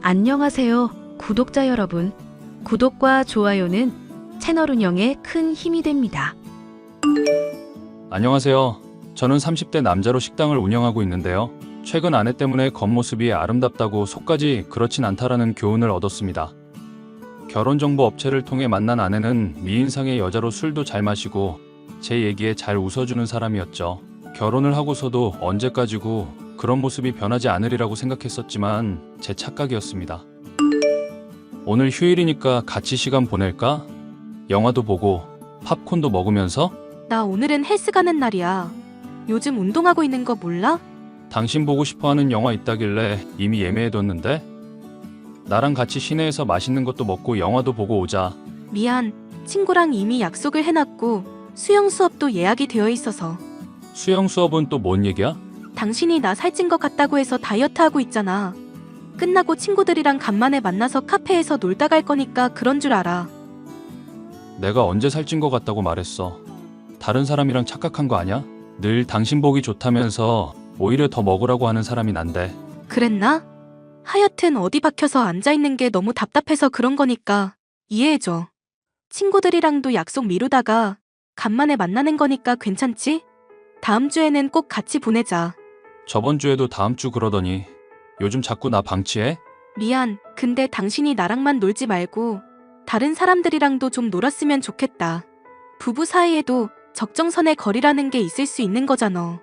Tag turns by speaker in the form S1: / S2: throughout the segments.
S1: 안녕하세요, 구독자 여러분. 구독과 좋아요는 채널 운영에 큰 힘이 됩니다.
S2: 안녕하세요. 저는 30대 남자로 식당을 운영하고 있는데요. 최근 아내 때문에 겉모습이 아름답다고 속까지 그렇진 않다라는 교훈을 얻었습니다. 결혼정보 업체를 통해 만난 아내는 미인상의 여자로 술도 잘 마시고 제 얘기에 잘 웃어주는 사람이었죠. 결혼을 하고서도 언제까지고 그런 모습이 변하지 않으리라고 생각했었지만 제 착각이었습니다. 오늘 휴일이니까 같이 시간 보낼까? 영화도 보고 팝콘도 먹으면서?
S3: 나 오늘은 헬스 가는 날이야. 요즘 운동하고 있는 거 몰라?
S2: 당신 보고 싶어하는 영화 있다길래 이미 예매해뒀는데? 나랑 같이 시내에서 맛있는 것도 먹고 영화도 보고 오자.
S3: 미안. 친구랑 이미 약속을 해놨고 수영 수업도 예약이 되어 있어서.
S2: 수영 수업은 또 뭔 얘기야?
S3: 당신이 나 살찐 것 같다고 해서 다이어트 하고 있잖아. 끝나고 친구들이랑 간만에 만나서 카페에서 놀다 갈 거니까 그런 줄 알아.
S2: 내가 언제 살찐 것 같다고 말했어. 다른 사람이랑 착각한 거 아냐? 늘 당신 보기 좋다면서 오히려 더 먹으라고 하는 사람이 난데.
S3: 그랬나? 하여튼 어디 박혀서 앉아있는 게 너무 답답해서 그런 거니까 이해해줘. 친구들이랑도 약속 미루다가 간만에 만나는 거니까 괜찮지? 다음 주에는 꼭 같이 보내자.
S2: 저번 주에도 다음 주 그러더니 요즘 자꾸 나 방치해?
S3: 미안. 근데 당신이 나랑만 놀지 말고 다른 사람들이랑도 좀 놀았으면 좋겠다. 부부 사이에도 적정선의 거리라는 게 있을 수 있는 거잖아.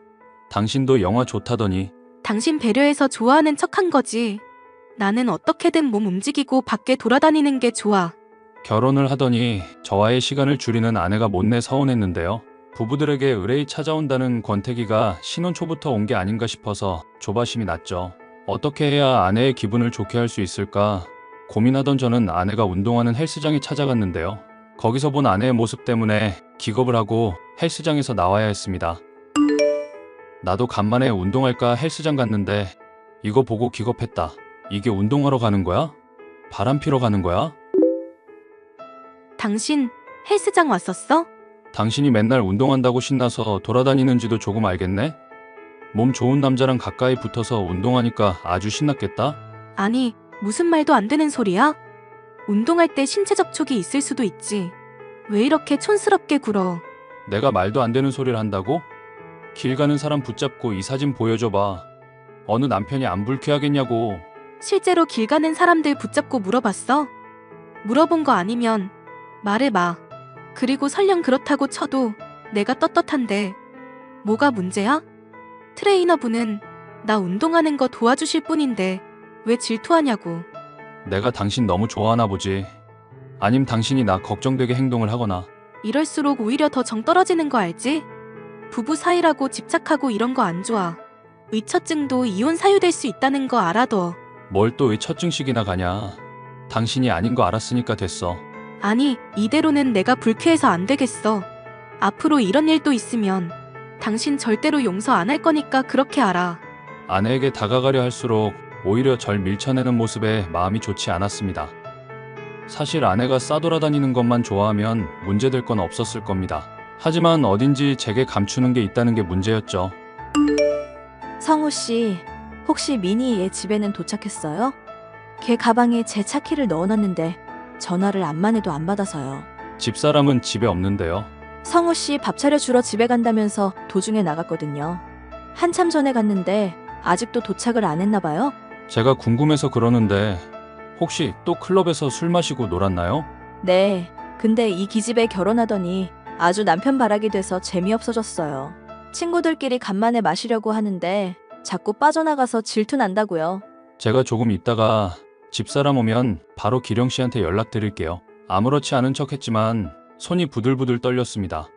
S2: 당신도 영화 좋다더니.
S3: 당신 배려해서 좋아하는 척한 거지. 나는 어떻게든 몸 움직이고 밖에 돌아다니는 게 좋아.
S2: 결혼을 하더니 저와의 시간을 줄이는 아내가 못내 서운했는데요. 부부들에게 의뢰이 찾아온다는 권태기가 신혼 초부터 온 게 아닌가 싶어서 조바심이 났죠. 어떻게 해야 아내의 기분을 좋게 할 수 있을까 고민하던 저는 아내가 운동하는 헬스장에 찾아갔는데요. 거기서 본 아내의 모습 때문에 기겁을 하고 헬스장에서 나와야 했습니다. 나도 간만에 운동할까 헬스장 갔는데 이거 보고 기겁했다. 이게 운동하러 가는 거야? 바람 피러 가는 거야?
S3: 당신 헬스장 왔었어?
S2: 당신이 맨날 운동한다고 신나서 돌아다니는지도 조금 알겠네? 몸 좋은 남자랑 가까이 붙어서 운동하니까 아주 신났겠다?
S3: 아니, 무슨 말도 안 되는 소리야? 운동할 때 신체 접촉이 있을 수도 있지. 왜 이렇게 촌스럽게 굴어?
S2: 내가 말도 안 되는 소리를 한다고? 길 가는 사람 붙잡고 이 사진 보여줘봐. 어느 남편이 안 불쾌하겠냐고.
S3: 실제로 길 가는 사람들 붙잡고 물어봤어? 물어본 거 아니면 말해봐. 그리고 설령 그렇다고 쳐도 내가 떳떳한데 뭐가 문제야? 트레이너분은 나 운동하는 거 도와주실 뿐인데 왜 질투하냐고.
S2: 내가 당신 너무 좋아하나 보지. 아님 당신이 나 걱정되게 행동을 하거나.
S3: 이럴수록 오히려 더 정 떨어지는 거 알지? 부부 사이라고 집착하고 이런 거 안 좋아. 의처증도 이혼 사유될 수 있다는 거 알아둬.
S2: 뭘 또 의처증식이나 가냐. 당신이 아닌 거 알았으니까 됐어.
S3: 아니, 이대로는 내가 불쾌해서 안 되겠어. 앞으로 이런 일도 있으면 당신 절대로 용서 안 할 거니까 그렇게 알아.
S2: 아내에게 다가가려 할수록 오히려 절 밀쳐내는 모습에 마음이 좋지 않았습니다. 사실 아내가 싸돌아다니는 것만 좋아하면 문제될 건 없었을 겁니다. 하지만 어딘지 제게 감추는 게 있다는 게 문제였죠.
S4: 성우 씨, 혹시 미니 얘 집에는 도착했어요? 걔 가방에 제 차키를 넣어놨는데 전화를 암만 해도 안 받아서요.
S2: 집사람은 집에 없는데요.
S4: 성우 씨 밥 차려주러 집에 간다면서 도중에 나갔거든요. 한참 전에 갔는데 아직도 도착을 안 했나 봐요?
S2: 제가 궁금해서 그러는데 혹시 또 클럽에서 술 마시고 놀았나요?
S4: 네, 근데 이 기집애 결혼하더니 아주 남편 바라기 돼서 재미없어졌어요. 친구들끼리 간만에 마시려고 하는데 자꾸 빠져나가서 질투 난다고요.
S2: 제가 조금 있다가 집사람 오면 바로 기령 씨한테 연락드릴게요. 아무렇지 않은 척 했지만 손이 부들부들 떨렸습니다.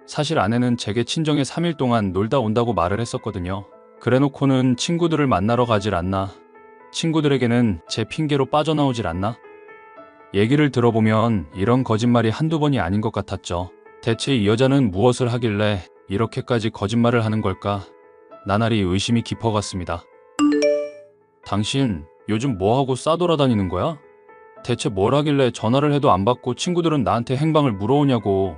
S2: 사실 아내는 제게 친정에 3일 동안 놀다 온다고 말을 했었거든요. 그래놓고는 친구들을 만나러 가질 않나. 친구들에게는 제 핑계로 빠져나오질 않나. 얘기를 들어보면 이런 거짓말이 한두 번이 아닌 것 같았죠. 대체 이 여자는 무엇을 하길래 이렇게까지 거짓말을 하는 걸까? 나날이 의심이 깊어갔습니다. 당신 요즘 뭐하고 싸돌아다니는 거야? 대체 뭘 하길래 전화를 해도 안 받고 친구들은 나한테 행방을 물어오냐고.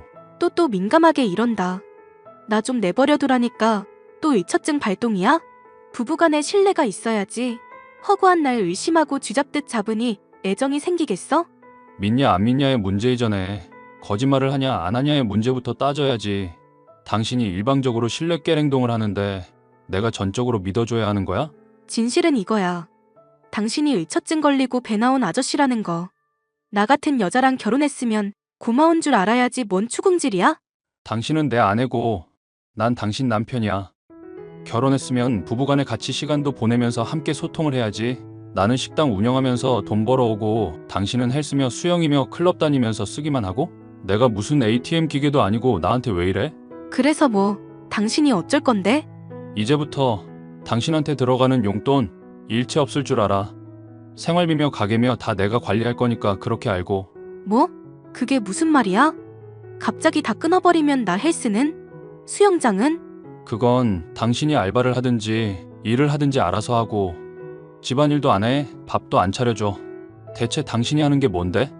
S3: 또 민감하게 이런다. 나 좀 내버려 두라니까 또 의처증 발동이야? 부부간에 신뢰가 있어야지. 허구한 날 의심하고 쥐잡듯 잡으니 애정이 생기겠어?
S2: 믿냐 안 믿냐의 문제 이전에 거짓말을 하냐 안 하냐의 문제부터 따져야지. 당신이 일방적으로 신뢰 깰 행동을 하는데 내가 전적으로 믿어줘야 하는 거야?
S3: 진실은 이거야. 당신이 의처증 걸리고 배 나온 아저씨라는 거. 나 같은 여자랑 결혼했으면 고마운 줄 알아야지 뭔 추궁질이야?
S2: 당신은 내 아내고 난 당신 남편이야. 결혼했으면 부부간에 같이 시간도 보내면서 함께 소통을 해야지. 나는 식당 운영하면서 돈 벌어오고 당신은 헬스며 수영이며 클럽 다니면서 쓰기만 하고? 내가 무슨 ATM 기계도 아니고 나한테 왜 이래?
S3: 그래서 뭐, 당신이 어쩔 건데?
S2: 이제부터 당신한테 들어가는 용돈 일체 없을 줄 알아. 생활비며 가게며 다 내가 관리할 거니까 그렇게 알고.
S3: 뭐? 그게 무슨 말이야? 갑자기 다 끊어버리면 나 헬스는? 수영장은?
S2: 그건 당신이 알바를 하든지 일을 하든지 알아서 하고 집안일도 안 해, 밥도 안 차려줘. 대체 당신이 하는 게 뭔데?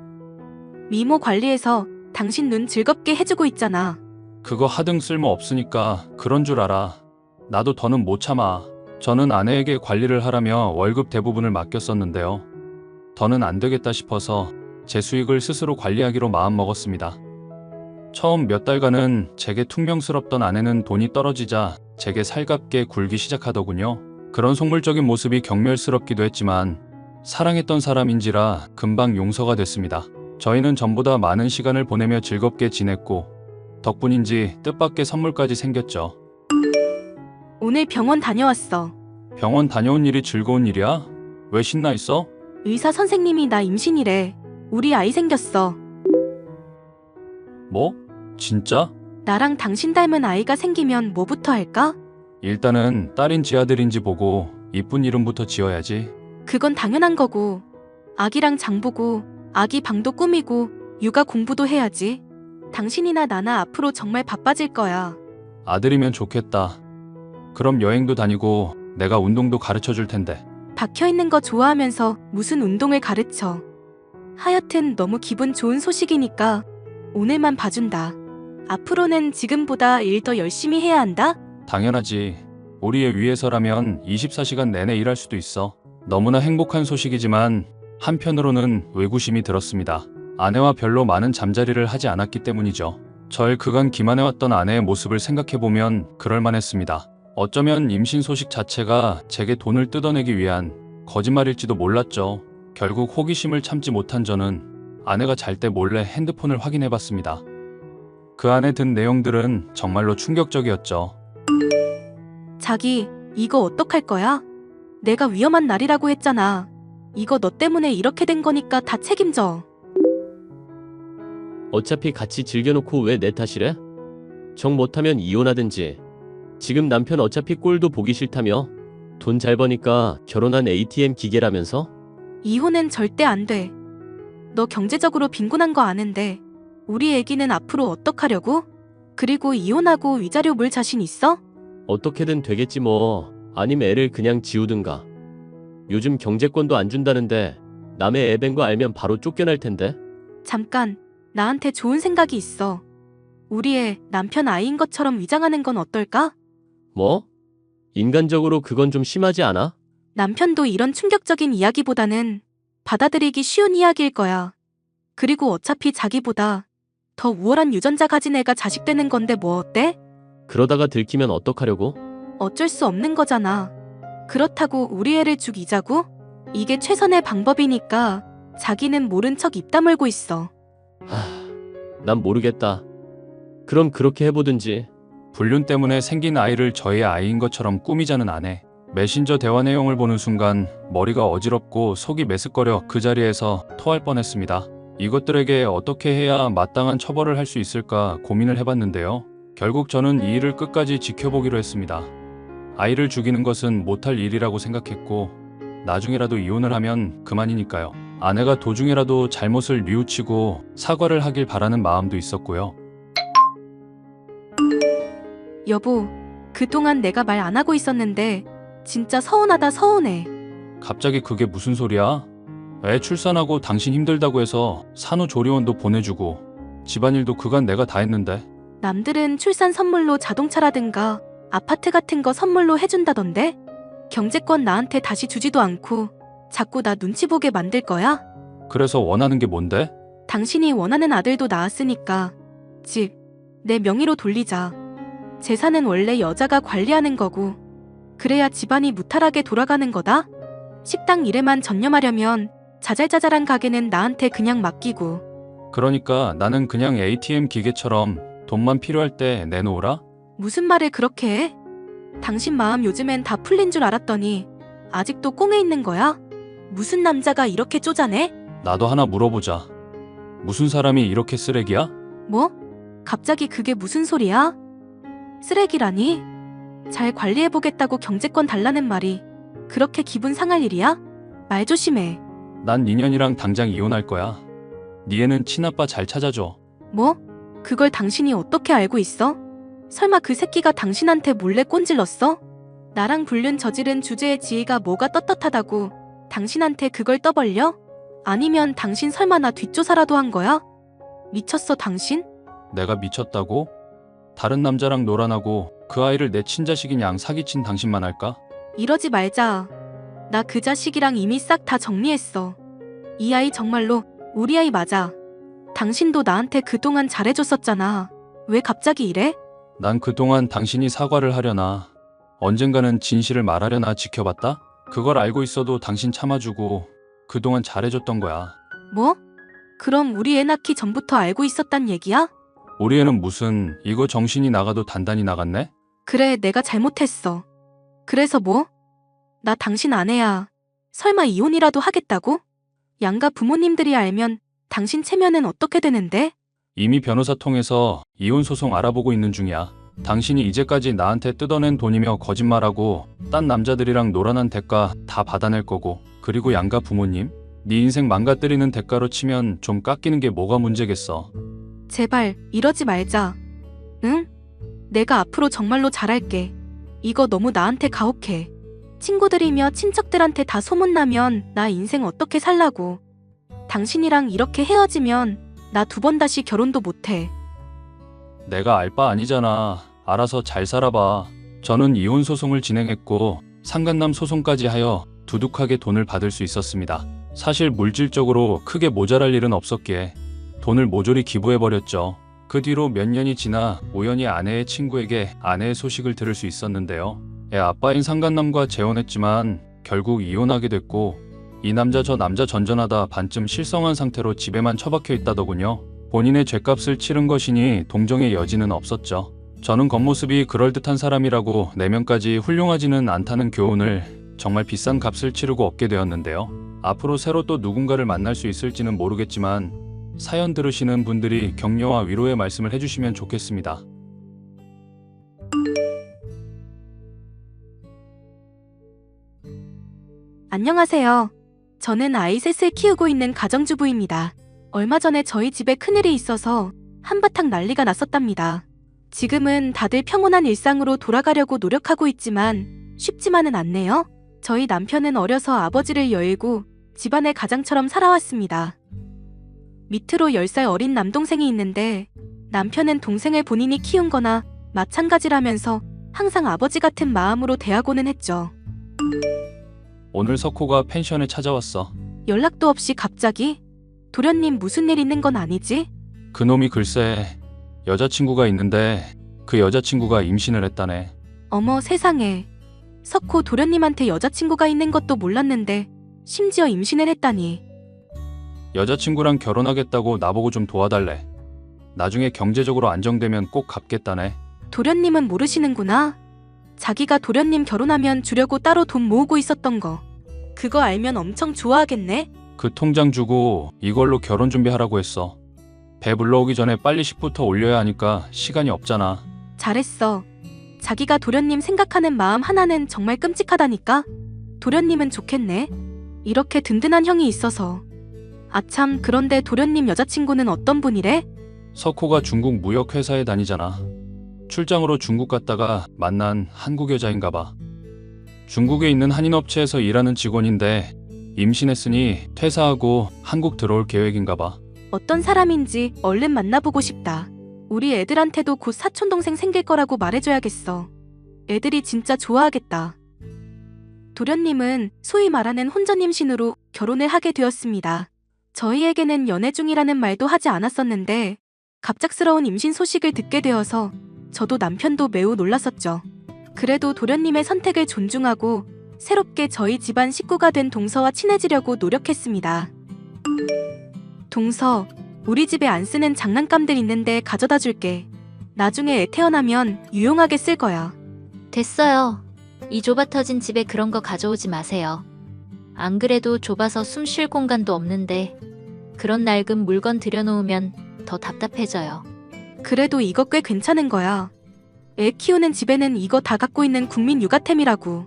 S3: 미모 관리해서 당신 눈 즐겁게 해주고 있잖아.
S2: 그거 하등 쓸모 없으니까 그런 줄 알아. 나도 더는 못 참아. 저는 아내에게 관리를 하라며 월급 대부분을 맡겼었는데요. 더는 안 되겠다 싶어서 제 수익을 스스로 관리하기로 마음먹었습니다. 처음 몇 달간은 제게 퉁명스럽던 아내는 돈이 떨어지자 제게 살갑게 굴기 시작하더군요. 그런 속물적인 모습이 경멸스럽기도 했지만 사랑했던 사람인지라 금방 용서가 됐습니다. 저희는 전보다 많은 시간을 보내며 즐겁게 지냈고 덕분인지 뜻밖의 선물까지 생겼죠.
S3: 오늘 병원 다녀왔어.
S2: 병원 다녀온 일이 즐거운 일이야? 왜 신나 있어?
S3: 의사 선생님이 나 임신이래. 우리 아이 생겼어.
S2: 뭐? 진짜?
S3: 나랑 당신 닮은 아이가 생기면 뭐부터 할까?
S2: 일단은 딸인지 아들인지 보고 이쁜 이름부터 지어야지.
S3: 그건 당연한 거고. 아기랑 장 보고 아기 방도 꾸미고 육아 공부도 해야지. 당신이나 나나 앞으로 정말 바빠질 거야.
S2: 아들이면 좋겠다. 그럼 여행도 다니고 내가 운동도 가르쳐 줄 텐데.
S3: 박혀있는 거 좋아하면서 무슨 운동을 가르쳐. 하여튼 너무 기분 좋은 소식이니까 오늘만 봐준다. 앞으로는 지금보다 일 더 열심히 해야 한다.
S2: 당연하지. 우리 애 위해서라면 24시간 내내 일할 수도 있어. 너무나 행복한 소식이지만 한편으로는 의구심이 들었습니다. 아내와 별로 많은 잠자리를 하지 않았기 때문이죠. 절 그간 기만해왔던 아내의 모습을 생각해보면 그럴만했습니다. 어쩌면 임신 소식 자체가 제게 돈을 뜯어내기 위한 거짓말일지도 몰랐죠. 결국 호기심을 참지 못한 저는 아내가 잘 때 몰래 핸드폰을 확인해봤습니다. 그 안에 든 내용들은 정말로 충격적이었죠.
S3: 자기, 이거 어떡할 거야? 내가 위험한 날이라고 했잖아. 이거 너 때문에 이렇게 된 거니까 다 책임져.
S5: 어차피 같이 즐겨놓고 왜 내 탓이래? 정 못하면 이혼하든지. 지금 남편 어차피 꼴도 보기 싫다며? 돈 잘 버니까 결혼한 ATM 기계라면서?
S3: 이혼은 절대 안 돼. 너 경제적으로 빈곤한 거 아는데 우리 애기는 앞으로 어떡하려고? 그리고 이혼하고 위자료 물 자신 있어?
S5: 어떻게든 되겠지 뭐. 아님 애를 그냥 지우든가. 요즘 경제권도 안 준다는데 남의 애 뵌 거 알면 바로 쫓겨날 텐데.
S3: 잠깐, 나한테 좋은 생각이 있어. 우리 애 남편 아이인 것처럼 위장하는 건 어떨까?
S5: 뭐? 인간적으로 그건 좀 심하지 않아?
S3: 남편도 이런 충격적인 이야기보다는 받아들이기 쉬운 이야기일 거야. 그리고 어차피 자기보다 더 우월한 유전자 가진 애가 자식 되는 건데 뭐 어때?
S5: 그러다가 들키면 어떡하려고?
S3: 어쩔 수 없는 거잖아. 그렇다고 우리 애를 죽이자고? 이게 최선의 방법이니까 자기는 모른 척 입 다물고 있어.
S5: 난 모르겠다. 그럼 그렇게 해보든지.
S2: 불륜 때문에 생긴 아이를 저의 아이인 것처럼 꾸미자는 아내. 메신저 대화 내용을 보는 순간 머리가 어지럽고 속이 메스꺼려 그 자리에서 토할 뻔했습니다. 이것들에게 어떻게 해야 마땅한 처벌을 할 수 있을까 고민을 해봤는데요. 결국 저는 이 일을 끝까지 지켜보기로 했습니다. 아이를 죽이는 것은 못할 일이라고 생각했고 나중에라도 이혼을 하면 그만이니까요. 아내가 도중에라도 잘못을 뉘우치고 사과를 하길 바라는 마음도 있었고요.
S3: 여보, 그동안 내가 말 안 하고 있었는데 진짜 서운하다 서운해.
S2: 갑자기 그게 무슨 소리야? 애 출산하고 당신 힘들다고 해서 산후조리원도 보내주고 집안일도 그간 내가 다 했는데.
S3: 남들은 출산 선물로 자동차라든가 아파트 같은 거 선물로 해준다던데? 경제권 나한테 다시 주지도 않고 자꾸 나 눈치 보게 만들 거야?
S2: 그래서 원하는 게 뭔데?
S3: 당신이 원하는 아들도 낳았으니까 집, 내 명의로 돌리자. 재산은 원래 여자가 관리하는 거고 그래야 집안이 무탈하게 돌아가는 거다? 식당 일에만 전념하려면 자잘자잘한 가게는 나한테 그냥 맡기고.
S2: 그러니까 나는 그냥 ATM 기계처럼 돈만 필요할 때 내놓으라?
S3: 무슨 말을 그렇게 해? 당신 마음 요즘엔 다 풀린 줄 알았더니 아직도 꽁에 있는 거야? 무슨 남자가 이렇게 쪼잔해?
S2: 나도 하나 물어보자. 무슨 사람이 이렇게 쓰레기야?
S3: 뭐? 갑자기 그게 무슨 소리야? 쓰레기라니? 잘 관리해보겠다고 경제권 달라는 말이 그렇게 기분 상할 일이야? 말 조심해.
S2: 난 니년이랑 당장 이혼할 거야. 니 애는 친아빠 잘 찾아줘.
S3: 뭐? 그걸 당신이 어떻게 알고 있어? 설마 그 새끼가 당신한테 몰래 꼰질렀어? 나랑 불륜 저지른 주제의 지혜가 뭐가 떳떳하다고 당신한테 그걸 떠벌려? 아니면 당신 설마 나 뒷조사라도 한 거야? 미쳤어 당신?
S2: 내가 미쳤다고? 다른 남자랑 놀아나고 그 아이를 내 친자식인 양 사기친 당신만 할까?
S3: 이러지 말자. 나 그 자식이랑 이미 싹 다 정리했어. 이 아이 정말로 우리 아이 맞아. 당신도 나한테 그동안 잘해줬었잖아. 왜 갑자기 이래?
S2: 난 그동안 당신이 사과를 하려나 언젠가는 진실을 말하려나 지켜봤다? 그걸 알고 있어도 당신 참아주고 그동안 잘해줬던 거야.
S3: 뭐? 그럼 우리 애 낳기 전부터 알고 있었단 얘기야?
S2: 우리 애는 무슨 이거 정신이 나가도 단단히 나갔네?
S3: 그래, 내가 잘못했어. 그래서 뭐? 나 당신 아내야. 설마 이혼이라도 하겠다고? 양가 부모님들이 알면 당신 체면은 어떻게 되는데?
S2: 이미 변호사 통해서 이혼 소송 알아보고 있는 중이야. 당신이 이제까지 나한테 뜯어낸 돈이며 거짓말하고 딴 남자들이랑 놀아난 대가 다 받아낼 거고, 그리고 양가 부모님? 네 인생 망가뜨리는 대가로 치면 좀 깎이는 게 뭐가 문제겠어.
S3: 제발 이러지 말자. 응? 내가 앞으로 정말로 잘할게. 이거 너무 나한테 가혹해. 친구들이며 친척들한테 다 소문나면 나 인생 어떻게 살라고. 당신이랑 이렇게 헤어지면 나 2번 다시 결혼도 못해.
S2: 내가 알 바 아니잖아. 알아서 잘 살아봐. 저는 이혼 소송을 진행했고 상간남 소송까지 하여 두둑하게 돈을 받을 수 있었습니다. 사실 물질적으로 크게 모자랄 일은 없었기에 돈을 모조리 기부해버렸죠. 그 뒤로 몇 년이 지나 우연히 아내의 친구에게 아내의 소식을 들을 수 있었는데요. 애 아빠인 상간남과 재혼했지만 결국 이혼하게 됐고, 이 남자 저 남자 전전하다 반쯤 실성한 상태로 집에만 처박혀 있다더군요. 본인의 죗값을 치른 것이니 동정의 여지는 없었죠. 저는 겉모습이 그럴듯한 사람이라고 내면까지 훌륭하지는 않다는 교훈을 정말 비싼 값을 치르고 얻게 되었는데요. 앞으로 새로 또 누군가를 만날 수 있을지는 모르겠지만 사연 들으시는 분들이 격려와 위로의 말씀을 해주시면 좋겠습니다.
S3: 안녕하세요. 저는 아이 셋을 키우고 있는 가정주부입니다. 얼마 전에 저희 집에 큰일이 있어서 한바탕 난리가 났었답니다. 지금은 다들 평온한 일상으로 돌아가려고 노력하고 있지만 쉽지만은 않네요. 저희 남편은 어려서 아버지를 여의고 집안의 가장처럼 살아왔습니다. 밑으로 10살 어린 남동생이 있는데 남편은 동생을 본인이 키운 거나 마찬가지라면서 항상 아버지 같은 마음으로 대하고는 했죠.
S2: 오늘 석호가 펜션에 찾아왔어.
S3: 연락도 없이 갑자기? 도련님 무슨 일 있는 건 아니지?
S2: 그놈이 글쎄 여자친구가 있는데 그 여자친구가 임신을 했다네.
S3: 어머 세상에. 석호 도련님한테 여자친구가 있는 것도 몰랐는데 심지어 임신을 했다니.
S2: 여자친구랑 결혼하겠다고 나보고 좀 도와달래. 나중에 경제적으로 안정되면 꼭 갚겠다네.
S3: 도련님은 모르시는구나. 자기가 도련님 결혼하면 주려고 따로 돈 모으고 있었던 거. 그거 알면 엄청 좋아하겠네?
S2: 그 통장 주고 이걸로 결혼 준비하라고 했어. 배 불러오기 전에 빨리 식부터 올려야 하니까 시간이 없잖아.
S3: 잘했어. 자기가 도련님 생각하는 마음 하나는 정말 끔찍하다니까? 도련님은 좋겠네. 이렇게 든든한 형이 있어서. 아참, 그런데 도련님 여자친구는 어떤 분이래?
S2: 석호가 중국 무역회사에 다니잖아. 출장으로 중국 갔다가 만난 한국 여자인가 봐. 중국에 있는 한인업체에서 일하는 직원인데 임신했으니 퇴사하고 한국 들어올 계획인가 봐.
S3: 어떤 사람인지 얼른 만나보고 싶다. 우리 애들한테도 곧 사촌동생 생길 거라고 말해줘야겠어. 애들이 진짜 좋아하겠다. 도련님은 소위 말하는 혼전 임신으로 결혼을 하게 되었습니다. 저희에게는 연애 중이라는 말도 하지 않았었는데 갑작스러운 임신 소식을 듣게 되어서 저도 남편도 매우 놀랐었죠. 그래도 도련님의 선택을 존중하고 새롭게 저희 집안 식구가 된 동서와 친해지려고 노력했습니다. 동서, 우리 집에 안 쓰는 장난감들 있는데 가져다 줄게. 나중에 애 태어나면 유용하게 쓸 거야.
S6: 됐어요. 이 좁아 터진 집에 그런 거 가져오지 마세요. 안 그래도 좁아서 숨 쉴 공간도 없는데 그런 낡은 물건 들여놓으면 더 답답해져요.
S3: 그래도 이거 꽤 괜찮은 거야. 애 키우는 집에는 이거 다 갖고 있는 국민 육아템이라고.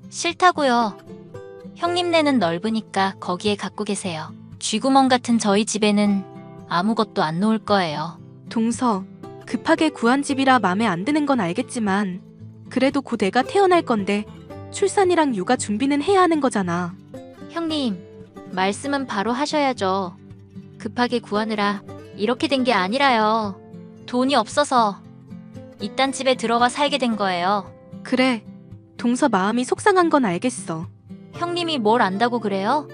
S6: 싫다고요. 형님네는 넓으니까 거기에 갖고 계세요. 쥐구멍 같은 저희 집에는 아무것도 안 놓을 거예요.
S3: 동서, 급하게 구한 집이라 맘에 안 드는 건 알겠지만 그래도 곧 애가 태어날 건데 출산이랑 육아 준비는 해야 하는 거잖아.
S6: 형님, 말씀은 바로 하셔야죠. 급하게 구하느라 이렇게 된 게 아니라요. 돈이 없어서 이딴 집에 들어와 살게 된 거예요.
S3: 그래, 동서 마음이 속상한 건 알겠어.
S6: 형님이 뭘 안다고 그래요?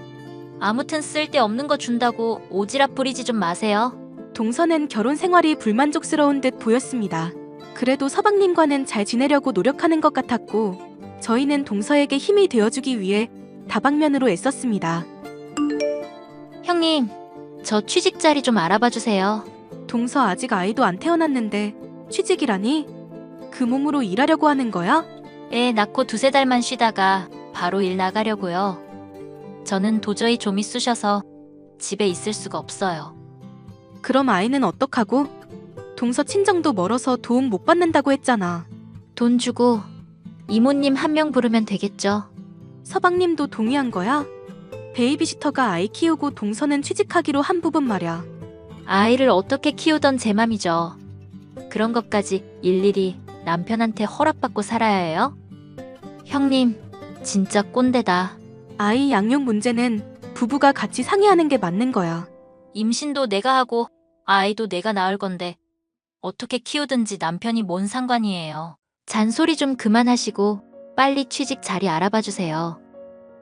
S6: 아무튼 쓸데없는 거 준다고 오지랖 부리지 좀 마세요.
S3: 동서는 결혼 생활이 불만족스러운 듯 보였습니다. 그래도 서방님과는 잘 지내려고 노력하는 것 같았고 저희는 동서에게 힘이 되어주기 위해 다방면으로 애썼습니다.
S6: 형님, 저 취직 자리 좀 알아봐 주세요.
S3: 동서 아직 아이도 안 태어났는데 취직이라니? 그 몸으로 일하려고 하는 거야?
S6: 애 낳고 두세 달만 쉬다가 바로 일 나가려고요. 저는 도저히 좀이 쑤셔서 집에 있을 수가 없어요.
S3: 그럼 아이는 어떡하고? 동서 친정도 멀어서 도움 못 받는다고 했잖아.
S6: 돈 주고 이모님 한 명 부르면 되겠죠.
S3: 서방님도 동의한 거야? 베이비시터가 아이 키우고 동서는 취직하기로 한 부분 말야.
S6: 아이를 어떻게 키우던 제 맘이죠. 그런 것까지 일일이 남편한테 허락받고 살아야 해요? 형님, 진짜 꼰대다.
S3: 아이 양육 문제는 부부가 같이 상의하는 게 맞는 거야.
S6: 임신도 내가 하고 아이도 내가 낳을 건데 어떻게 키우든지 남편이 뭔 상관이에요. 잔소리 좀 그만하시고 빨리 취직 자리 알아봐 주세요.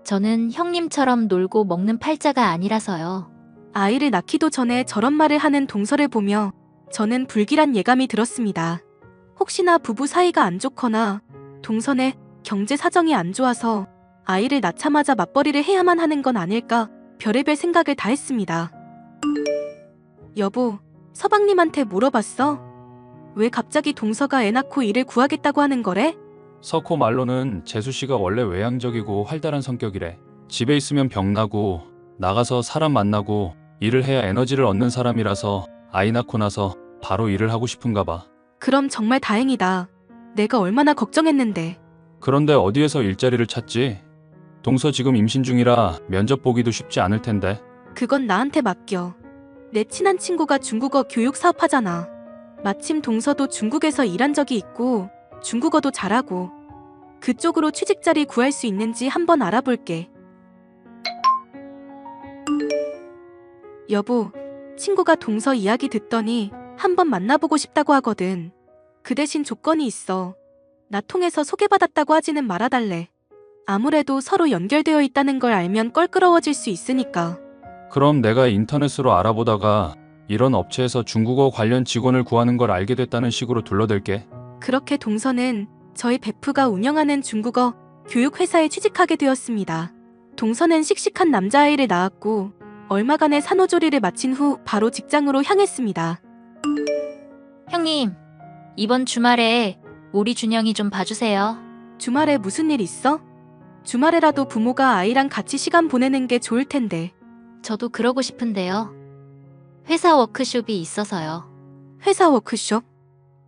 S6: 저는 형님처럼 놀고 먹는 팔자가 아니라서요.
S3: 아이를 낳기도 전에 저런 말을 하는 동서를 보며 저는 불길한 예감이 들었습니다. 혹시나 부부 사이가 안 좋거나 동선의 경제 사정이 안 좋아서 아이를 낳자마자 맞벌이를 해야만 하는 건 아닐까 별의별 생각을 다 했습니다. 여보, 서방님한테 물어봤어? 왜 갑자기 동서가 애 낳고 일을 구하겠다고 하는 거래?
S2: 석호 말로는 재수 씨가 원래 외향적이고 활달한 성격이래. 집에 있으면 병나고 나가서 사람 만나고 일을 해야 에너지를 얻는 사람이라서 아이 낳고 나서 바로 일을 하고 싶은가 봐.
S3: 그럼 정말 다행이다. 내가 얼마나 걱정했는데.
S2: 그런데 어디에서 일자리를 찾지? 동서 지금 임신 중이라 면접 보기도 쉽지 않을 텐데.
S3: 그건 나한테 맡겨. 내 친한 친구가 중국어 교육 사업하잖아. 마침 동서도 중국에서 일한 적이 있고 중국어도 잘하고 그쪽으로 취직 자리 구할 수 있는지 한번 알아볼게. 여보, 친구가 동서 이야기 듣더니 한번 만나보고 싶다고 하거든. 그 대신 조건이 있어. 나 통해서 소개받았다고 하지는 말아달래. 아무래도 서로 연결되어 있다는 걸 알면 껄끄러워질 수 있으니까.
S2: 그럼 내가 인터넷으로 알아보다가 이런 업체에서 중국어 관련 직원을 구하는 걸 알게 됐다는 식으로 둘러댈게.
S3: 그렇게 동서는 저희 베프가 운영하는 중국어 교육회사에 취직하게 되었습니다. 동서는 씩씩한 남자아이를 낳았고 얼마간의 산후조리를 마친 후 바로 직장으로 향했습니다.
S6: 형님, 이번 주말에 우리 준영이 좀 봐주세요.
S3: 주말에 무슨 일 있어? 주말에라도 부모가 아이랑 같이 시간 보내는 게 좋을 텐데.
S6: 저도 그러고 싶은데요. 회사 워크숍이 있어서요.
S3: 회사 워크숍?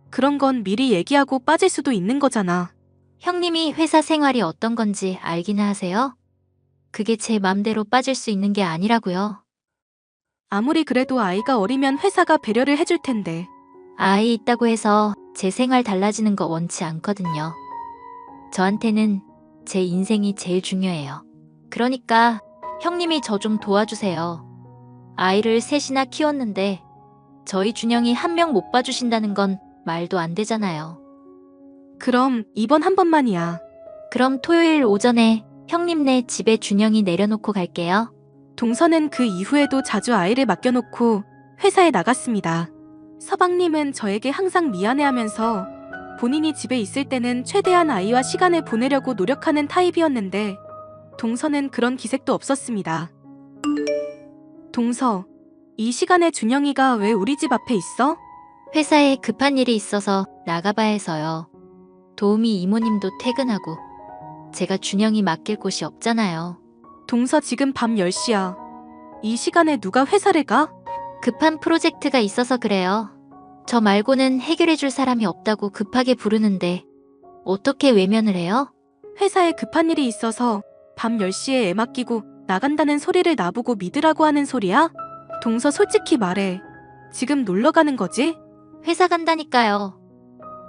S3: 그런 건 미리 얘기하고 빠질 수도 있는 거잖아.
S6: 형님이 회사 생활이 어떤 건지 알기는 하세요? 그게 제 맘대로 빠질 수 있는 게 아니라고요.
S3: 아무리 그래도 아이가 어리면 회사가 배려를 해줄 텐데.
S6: 아이 있다고 해서 제 생활 달라지는 거 원치 않거든요. 저한테는 제 인생이 제일 중요해요. 그러니까 형님이 저 좀 도와주세요. 아이를 셋이나 키웠는데 저희 준영이 한 명 못 봐주신다는 건 말도 안 되잖아요.
S3: 그럼 이번 한 번만이야.
S6: 그럼 토요일 오전에 형님네 집에 준영이 내려놓고 갈게요.
S3: 동서는 그 이후에도 자주 아이를 맡겨놓고 회사에 나갔습니다. 서방님은 저에게 항상 미안해하면서 본인이 집에 있을 때는 최대한 아이와 시간을 보내려고 노력하는 타입이었는데 동서는 그런 기색도 없었습니다. 동서, 이 시간에 준영이가 왜 우리 집 앞에 있어?
S6: 회사에 급한 일이 있어서 나가봐야 해서요. 도우미 이모님도 퇴근하고 제가 준영이 맡길 곳이 없잖아요.
S3: 동서 지금 밤 10시야. 이 시간에 누가 회사를 가?
S6: 급한 프로젝트가 있어서 그래요. 저 말고는 해결해줄 사람이 없다고 급하게 부르는데 어떻게 외면을 해요?
S3: 회사에 급한 일이 있어서 밤 10시에 애 맡기고 나간다는 소리를 나보고 믿으라고 하는 소리야? 동서 솔직히 말해. 지금 놀러 가는 거지?
S6: 회사 간다니까요.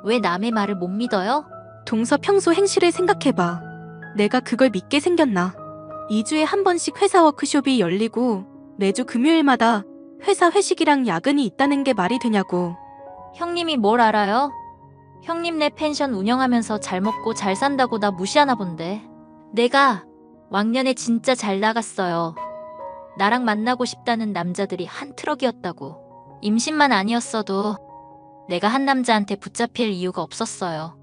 S6: 왜 남의 말을 못 믿어요?
S3: 동서 평소 행실을 생각해봐. 내가 그걸 믿게 생겼나? 2주에 한 번씩 회사 워크숍이 열리고 매주 금요일마다 회사 회식이랑 야근이 있다는 게 말이 되냐고.
S6: 형님이 뭘 알아요? 형님네 펜션 운영하면서 잘 먹고 잘 산다고 나 무시하나 본데. 내가 왕년에 진짜 잘 나갔어요. 나랑 만나고 싶다는 남자들이 한 트럭이었다고. 임신만 아니었어도 내가 한 남자한테 붙잡힐 이유가 없었어요.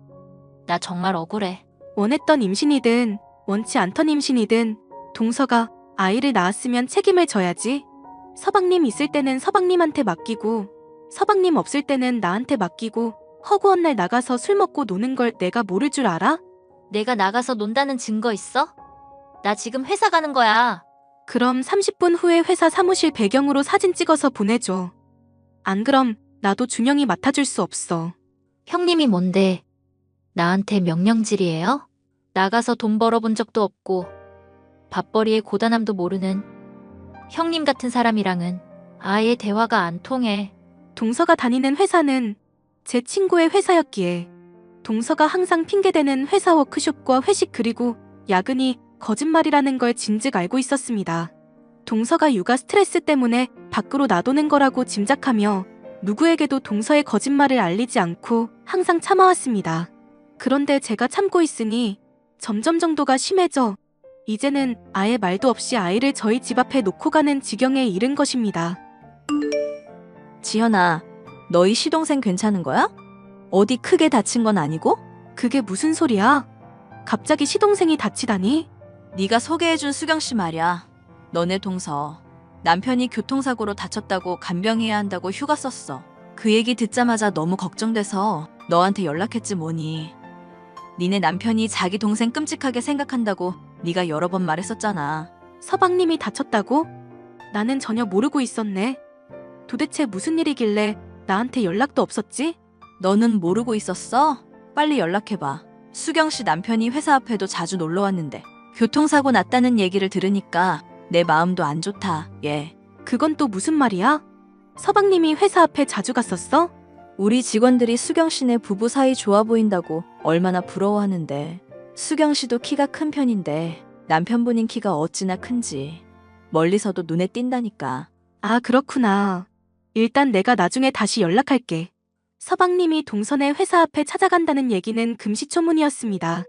S6: 나 정말 억울해.
S3: 원했던 임신이든 원치 않던 임신이든 동서가 아이를 낳았으면 책임을 져야지. 서방님 있을 때는 서방님한테 맡기고 서방님 없을 때는 나한테 맡기고 허구한 날 나가서 술 먹고 노는 걸 내가 모를 줄 알아?
S6: 내가 나가서 논다는 증거 있어? 나 지금 회사 가는 거야.
S3: 그럼 30분 후에 회사 사무실 배경으로 사진 찍어서 보내줘. 안 그럼 나도 준영이 맡아줄 수 없어.
S6: 형님이 뭔데? 나한테 명령질이에요? 나가서 돈 벌어본 적도 없고 밥벌이의 고단함도 모르는 형님 같은 사람이랑은 아예 대화가 안 통해.
S3: 동서가 다니는 회사는 제 친구의 회사였기에 동서가 항상 핑계대는 회사 워크숍과 회식 그리고 야근이 거짓말이라는 걸 진즉 알고 있었습니다. 동서가 육아 스트레스 때문에 밖으로 나도는 거라고 짐작하며 누구에게도 동서의 거짓말을 알리지 않고 항상 참아왔습니다. 그런데 제가 참고 있으니 점점 정도가 심해져 이제는 아예 말도 없이 아이를 저희 집 앞에 놓고 가는 지경에 이른 것입니다.
S4: 지현아, 너희 시동생 괜찮은 거야? 어디 크게 다친 건 아니고?
S3: 그게 무슨 소리야? 갑자기 시동생이 다치다니?
S4: 네가 소개해준 수경 씨 말이야. 너네 동서. 남편이 교통사고로 다쳤다고 간병해야 한다고 휴가 썼어. 그 얘기 듣자마자 너무 걱정돼서 너한테 연락했지 뭐니. 니네 남편이 자기 동생 끔찍하게 생각한다고 네가 여러 번 말했었잖아.
S3: 서방님이 다쳤다고? 나는 전혀 모르고 있었네. 도대체 무슨 일이길래 나한테 연락도 없었지?
S4: 너는 모르고 있었어? 빨리 연락해봐. 수경 씨 남편이 회사 앞에도 자주 놀러 왔는데 교통사고 났다는 얘기를 들으니까 내 마음도 안 좋다, 얘.
S3: 그건 또 무슨 말이야? 서방님이 회사 앞에 자주 갔었어?
S4: 우리 직원들이 수경 씨네 부부 사이 좋아 보인다고 얼마나 부러워하는데. 수경 씨도 키가 큰 편인데 남편분인 키가 어찌나 큰지 멀리서도 눈에 띈다니까.
S3: 아, 그렇구나. 일단 내가 나중에 다시 연락할게. 서방님이 동선의 회사 앞에 찾아간다는 얘기는 금시초문이었습니다.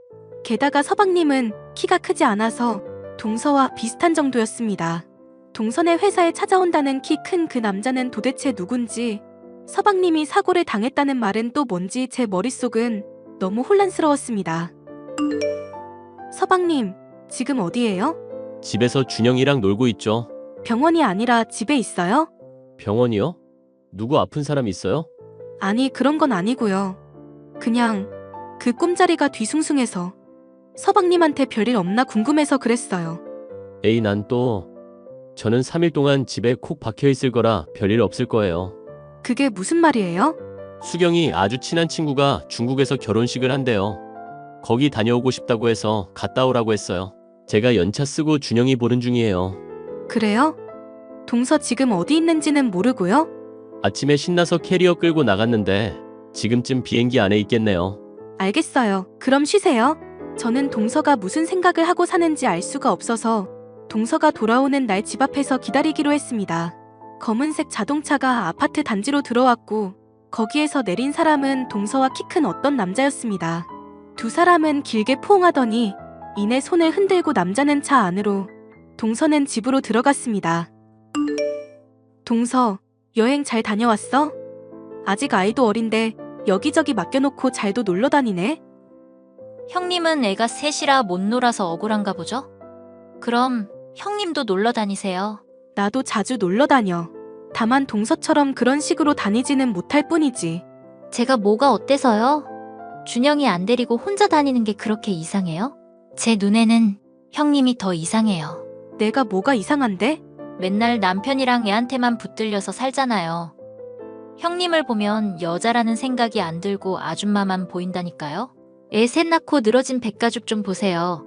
S3: 게다가 서방님은 키가 크지 않아서 동서와 비슷한 정도였습니다. 동선의 회사에 찾아온다는 키 큰 그 남자는 도대체 누군지, 서방님이 사고를 당했다는 말은 또 뭔지 제 머릿속은 너무 혼란스러웠습니다. 서방님, 지금 어디예요?
S5: 집에서 준영이랑 놀고 있죠.
S3: 병원이 아니라 집에 있어요?
S5: 병원이요? 누구 아픈 사람 있어요?
S3: 아니, 그런 건 아니고요. 그냥 그 꿈자리가 뒤숭숭해서 서방님한테 별일 없나 궁금해서 그랬어요.
S5: 에이, 저는 3일 동안 집에 콕 박혀 있을 거라 별일 없을 거예요.
S3: 그게 무슨 말이에요?
S5: 수경이 아주 친한 친구가 중국에서 결혼식을 한대요. 거기 다녀오고 싶다고 해서 갔다 오라고 했어요. 제가 연차 쓰고 준영이 보는 중이에요.
S3: 그래요? 동서 지금 어디 있는지는 모르고요?
S5: 아침에 신나서 캐리어 끌고 나갔는데 지금쯤 비행기 안에 있겠네요.
S3: 알겠어요. 그럼 쉬세요. 저는 동서가 무슨 생각을 하고 사는지 알 수가 없어서 동서가 돌아오는 날 집 앞에서 기다리기로 했습니다. 검은색 자동차가 아파트 단지로 들어왔고 거기에서 내린 사람은 동서와 키 큰 어떤 남자였습니다. 두 사람은 길게 포옹하더니 이내 손을 흔들고 남자는 차 안으로, 동서는 집으로 들어갔습니다. 동서, 여행 잘 다녀왔어? 아직 아이도 어린데 여기저기 맡겨놓고 잘도 놀러 다니네?
S6: 형님은 애가 셋이라 못 놀아서 억울한가 보죠? 그럼 형님도 놀러 다니세요.
S3: 나도 자주 놀러 다녀. 다만 동서처럼 그런 식으로 다니지는 못할 뿐이지.
S6: 제가 뭐가 어때서요? 준영이 안 데리고 혼자 다니는 게 그렇게 이상해요? 제 눈에는 형님이 더 이상해요.
S3: 내가 뭐가 이상한데?
S6: 맨날 남편이랑 애한테만 붙들려서 살잖아요. 형님을 보면 여자라는 생각이 안 들고 아줌마만 보인다니까요. 애 셋 낳고 늘어진 백가죽 좀 보세요.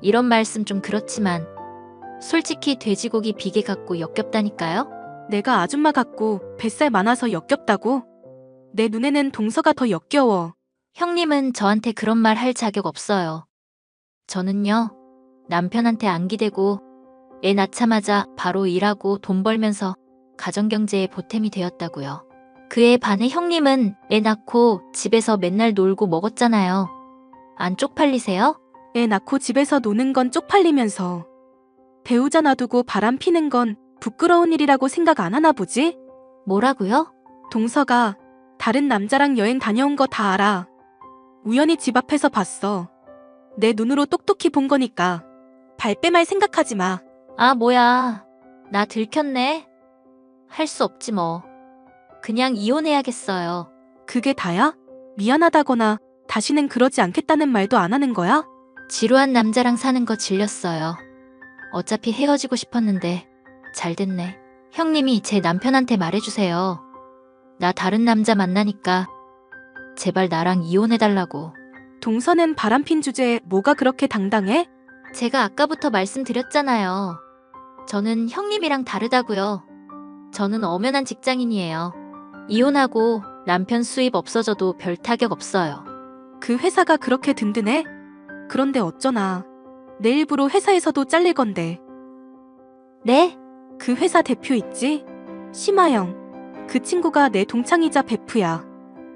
S6: 이런 말씀 좀 그렇지만 솔직히 돼지고기 비계 같고 역겹다니까요.
S3: 내가 아줌마 같고 뱃살 많아서 역겹다고? 내 눈에는 동서가 더 역겨워.
S6: 형님은 저한테 그런 말 할 자격 없어요. 저는요, 남편한테 안 기대고 애 낳자마자 바로 일하고 돈 벌면서 가정경제에 보탬이 되었다고요. 그에 반해 형님은 애 낳고 집에서 맨날 놀고 먹었잖아요. 안 쪽팔리세요?
S3: 애 낳고 집에서 노는 건 쪽팔리면서 배우자 놔두고 바람 피는 건 부끄러운 일이라고 생각 안 하나 보지?
S6: 뭐라고요?
S3: 동서가 다른 남자랑 여행 다녀온 거 다 알아. 우연히 집 앞에서 봤어. 내 눈으로 똑똑히 본 거니까 발뺌할 생각하지 마.
S6: 아, 뭐야. 나 들켰네. 할 수 없지 뭐. 그냥 이혼해야겠어요.
S3: 그게 다야? 미안하다거나 다시는 그러지 않겠다는 말도 안 하는 거야?
S6: 지루한 남자랑 사는 거 질렸어요. 어차피 헤어지고 싶었는데 잘 됐네. 형님이 제 남편한테 말해주세요. 나 다른 남자 만나니까 제발 나랑 이혼해달라고.
S3: 동서는 바람핀 주제에 뭐가 그렇게 당당해?
S6: 제가 아까부터 말씀드렸잖아요. 저는 형님이랑 다르다고요. 저는 엄연한 직장인이에요. 이혼하고 남편 수입 없어져도 별 타격 없어요.
S3: 그 회사가 그렇게 든든해? 그런데 어쩌나. 내 일부러 회사에서도 잘릴 건데.
S6: 네?
S3: 그 회사 대표 있지? 심하영. 그 친구가 내 동창이자 베프야.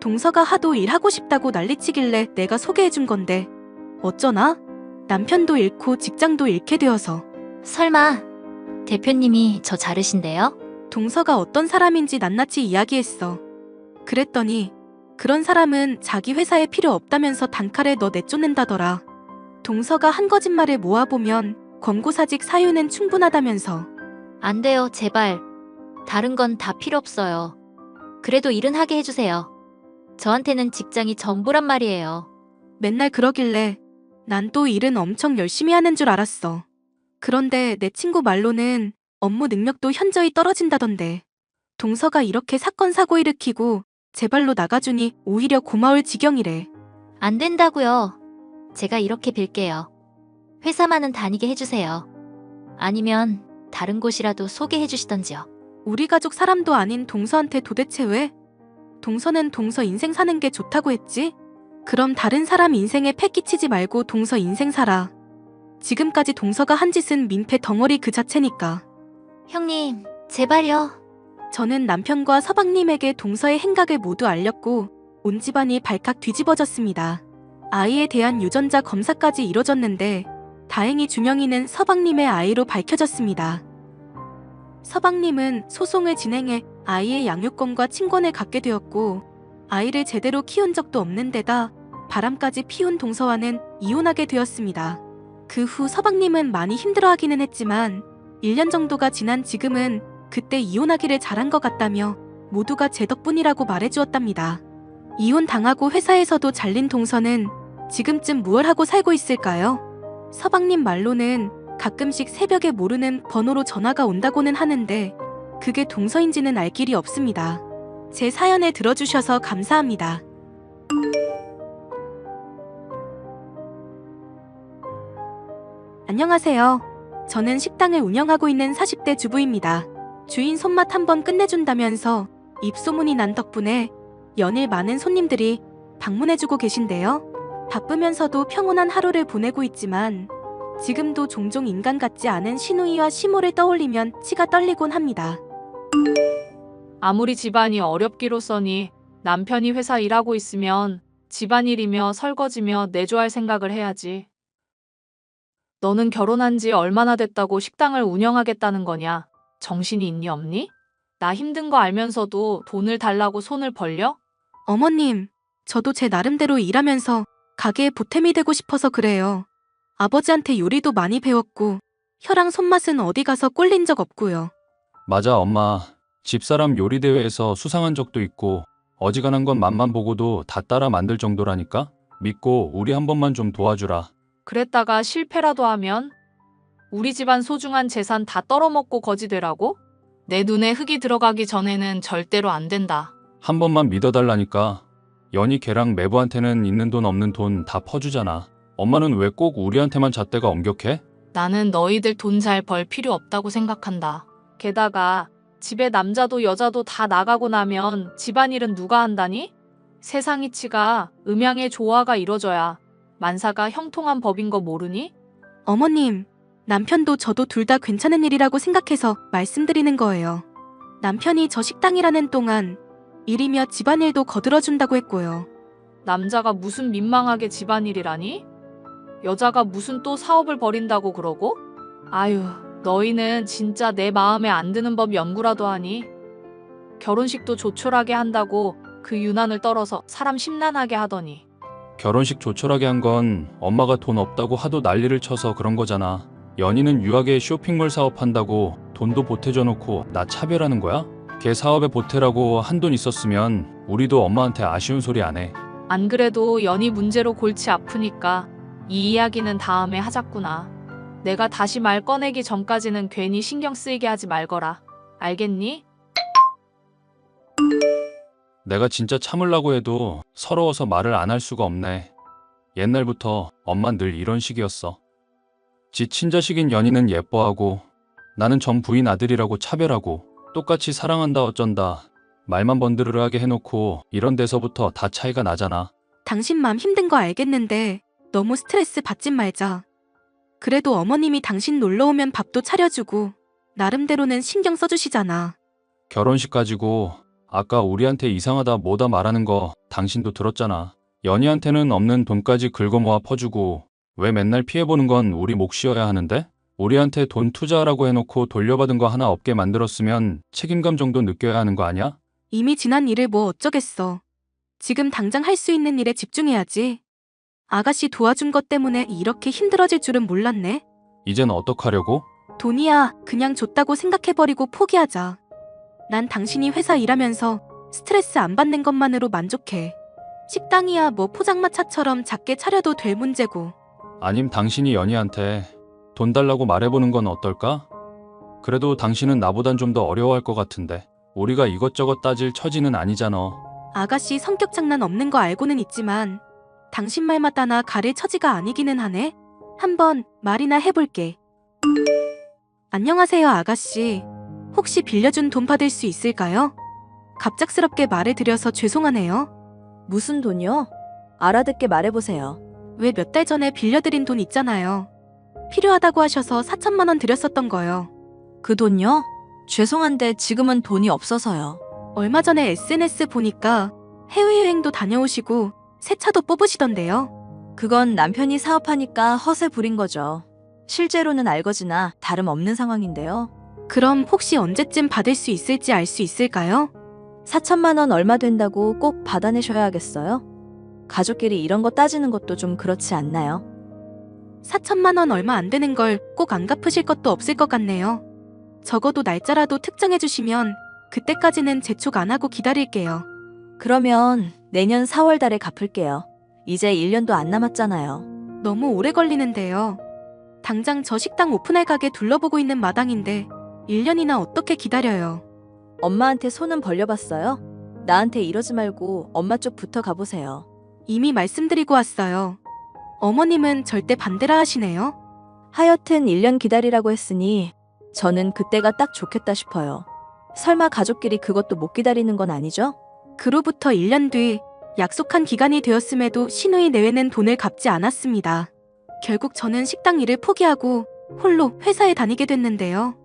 S3: 동서가 하도 일하고 싶다고 난리치길래 내가 소개해준 건데. 어쩌나? 남편도 잃고 직장도 잃게 되어서.
S6: 설마 대표님이 저 자르신대요?
S3: 동서가 어떤 사람인지 낱낱이 이야기했어. 그랬더니 그런 사람은 자기 회사에 필요 없다면서 단칼에 너 내쫓는다더라. 동서가 한 거짓말을 모아보면 권고사직 사유는 충분하다면서.
S6: 안 돼요, 제발. 다른 건 다 필요 없어요. 그래도 일은 하게 해주세요. 저한테는 직장이 전부란 말이에요.
S3: 맨날 그러길래 난 또 일은 엄청 열심히 하는 줄 알았어. 그런데 내 친구 말로는 업무 능력도 현저히 떨어진다던데. 동서가 이렇게 사건 사고 일으키고 제 발로 나가주니 오히려 고마울 지경이래.
S6: 안 된다고요. 제가 이렇게 빌게요. 회사만은 다니게 해주세요. 아니면 다른 곳이라도 소개해 주시던지요.
S3: 우리 가족 사람도 아닌 동서한테 도대체 왜? 동서는 동서 인생 사는 게 좋다고 했지? 그럼 다른 사람 인생에 패 끼치지 말고 동서 인생 살아. 지금까지 동서가 한 짓은 민폐 덩어리 그 자체니까.
S6: 형님, 제발요.
S3: 저는 남편과 서방님에게 동서의 행각을 모두 알렸고 온 집안이 발칵 뒤집어졌습니다. 아이에 대한 유전자 검사까지 이뤄졌는데 다행히 준영이는 서방님의 아이로 밝혀졌습니다. 서방님은 소송을 진행해 아이의 양육권과 친권을 갖게 되었고 아이를 제대로 키운 적도 없는 데다 바람까지 피운 동서와는 이혼하게 되었습니다. 그 후 서방님은 많이 힘들어하기는 했지만 1년 정도가 지난 지금은 그때 이혼하기를 잘한 것 같다며 모두가 제 덕분이라고 말해주었답니다. 이혼당하고 회사에서도 잘린 동서는 지금쯤 무얼 하고 살고 있을까요? 서방님 말로는 가끔씩 새벽에 모르는 번호로 전화가 온다고는 하는데 그게 동서인지는 알 길이 없습니다. 제 사연을 들어주셔서 감사합니다. 안녕하세요. 저는 식당을 운영하고 있는 40대 주부입니다. 주인 손맛 한번 끝내준다면서 입소문이 난 덕분에 연일 많은 손님들이 방문해주고 계신데요. 바쁘면서도 평온한 하루를 보내고 있지만 지금도 종종 인간 같지 않은 시누이와 시모를 떠올리면 치가 떨리곤 합니다.
S7: 아무리 집안이 어렵기로써니 남편이 회사 일하고 있으면 집안일이며 설거지며 내조할 생각을 해야지. 너는 결혼한 지 얼마나 됐다고 식당을 운영하겠다는 거냐? 정신이 있니 없니? 나 힘든 거 알면서도 돈을 달라고 손을 벌려?
S3: 어머님, 저도 제 나름대로 일하면서 가게에 보탬이 되고 싶어서 그래요. 아버지한테 요리도 많이 배웠고 혀랑 손맛은 어디 가서 꼴린 적 없고요.
S2: 맞아, 엄마. 집사람 요리 대회에서 수상한 적도 있고 어지간한 건 맛만 보고도 다 따라 만들 정도라니까? 믿고 우리 한 번만 좀 도와주라.
S7: 그랬다가 실패라도 하면 우리 집안 소중한 재산 다 떨어먹고 거지 되라고? 내 눈에 흙이 들어가기 전에는 절대로 안 된다.
S2: 한 번만 믿어달라니까. 연희 걔랑 매부한테는 있는 돈 없는 돈 다 퍼주잖아. 엄마는 왜 꼭 우리한테만 잣대가 엄격해?
S7: 나는 너희들 돈 잘 벌 필요 없다고 생각한다. 게다가 집에 남자도 여자도 다 나가고 나면 집안일은 누가 한다니? 세상 이치가 음양의 조화가 이뤄져야 만사가 형통한 법인 거 모르니?
S3: 어머님, 남편도 저도 둘 다 괜찮은 일이라고 생각해서 말씀드리는 거예요. 남편이 저 식당이라는 동안 일이며 집안일도 거들어준다고 했고요.
S7: 남자가 무슨 민망하게 집안일이라니? 여자가 무슨 또 사업을 벌인다고 그러고? 아유, 너희는 진짜 내 마음에 안 드는 법 연구라도 하니? 결혼식도 조촐하게 한다고 그 유난을 떨어서 사람 심란하게 하더니.
S2: 결혼식 조촐하게 한 건 엄마가 돈 없다고 하도 난리를 쳐서 그런 거잖아. 연희는 유학에 쇼핑몰 사업한다고 돈도 보태줘 놓고 나 차별하는 거야? 걔 사업에 보태라고 한돈 있었으면 우리도 엄마한테 아쉬운 소리 안 해.
S7: 안 그래도 연희 문제로 골치 아프니까 이 이야기는 다음에 하자꾸나. 내가 다시 말 꺼내기 전까지는 괜히 신경 쓰이게 하지 말거라. 알겠니?
S2: 내가 진짜 참으려고 해도 서러워서 말을 안 할 수가 없네. 옛날부터 엄만 늘 이런 식이었어. 지 친자식인 연희는 예뻐하고 나는 전 부인 아들이라고 차별하고 똑같이 사랑한다 어쩐다 말만 번드르르하게 해놓고 이런 데서부터 다 차이가 나잖아.
S3: 당신 맘 힘든 거 알겠는데 너무 스트레스 받지 말자. 그래도 어머님이 당신 놀러 오면 밥도 차려주고 나름대로는 신경 써주시잖아.
S2: 결혼식 가지고 아까 우리한테 이상하다 뭐다 말하는 거 당신도 들었잖아. 연희한테는 없는 돈까지 긁어모아 퍼주고 왜 맨날 피해보는 건 우리 몫이어야 하는데? 우리한테 돈 투자하라고 해놓고 돌려받은 거 하나 없게 만들었으면 책임감 정도 느껴야 하는 거 아니야?
S3: 이미 지난 일을 뭐 어쩌겠어. 지금 당장 할 수 있는 일에 집중해야지. 아가씨 도와준 것 때문에 이렇게 힘들어질 줄은 몰랐네.
S2: 이젠 어떡하려고?
S3: 돈이야 그냥 줬다고 생각해버리고 포기하자. 난 당신이 회사 일하면서 스트레스 안 받는 것만으로 만족해. 식당이야 뭐 포장마차처럼 작게 차려도 될 문제고.
S2: 아님 당신이 연희한테 돈 달라고 말해보는 건 어떨까? 그래도 당신은 나보단 좀 더 어려워할 것 같은데. 우리가 이것저것 따질 처지는 아니잖아.
S3: 아가씨 성격 장난 없는 거 알고는 있지만 당신 말마다 나 가릴 처지가 아니기는 하네. 한번 말이나 해볼게. 안녕하세요 아가씨. 혹시 빌려준 돈 받을 수 있을까요? 갑작스럽게 말을 드려서 죄송하네요.
S4: 무슨 돈이요? 알아듣게 말해보세요.
S3: 왜 몇 달 전에 빌려드린 돈 있잖아요. 필요하다고 하셔서 4천만 원 드렸었던 거요.
S4: 그 돈요? 죄송한데 지금은 돈이 없어서요.
S3: 얼마 전에 SNS 보니까 해외여행도 다녀오시고 새 차도 뽑으시던데요.
S4: 그건 남편이 사업하니까 허세 부린 거죠. 실제로는 알거지나 다름없는 상황인데요.
S3: 그럼 혹시 언제쯤 받을 수 있을지 알 수 있을까요?
S4: 4천만 원 얼마 된다고 꼭 받아내셔야 하겠어요? 가족끼리 이런 거 따지는 것도 좀 그렇지 않나요?
S3: 4천만 원 얼마 안 되는 걸 꼭 안 갚으실 것도 없을 것 같네요. 적어도 날짜라도 특정해 주시면 그때까지는 재촉 안 하고 기다릴게요.
S4: 그러면 내년 4월 달에 갚을게요. 이제 1년도 안 남았잖아요.
S3: 너무 오래 걸리는데요. 당장 저 식당 오픈할 가게 둘러보고 있는 마당인데 1년이나 어떻게 기다려요.
S4: 엄마한테 손은 벌려봤어요? 나한테 이러지 말고 엄마 쪽 붙어 가보세요.
S3: 이미 말씀드리고 왔어요. 어머님은 절대 반대라 하시네요.
S4: 하여튼 1년 기다리라고 했으니 저는 그때가 딱 좋겠다 싶어요. 설마 가족끼리 그것도 못 기다리는 건 아니죠?
S3: 그로부터 1년 뒤 약속한 기간이 되었음에도 신우이 내외는 돈을 갚지 않았습니다. 결국 저는 식당 일을 포기하고 홀로 회사에 다니게 됐는데요.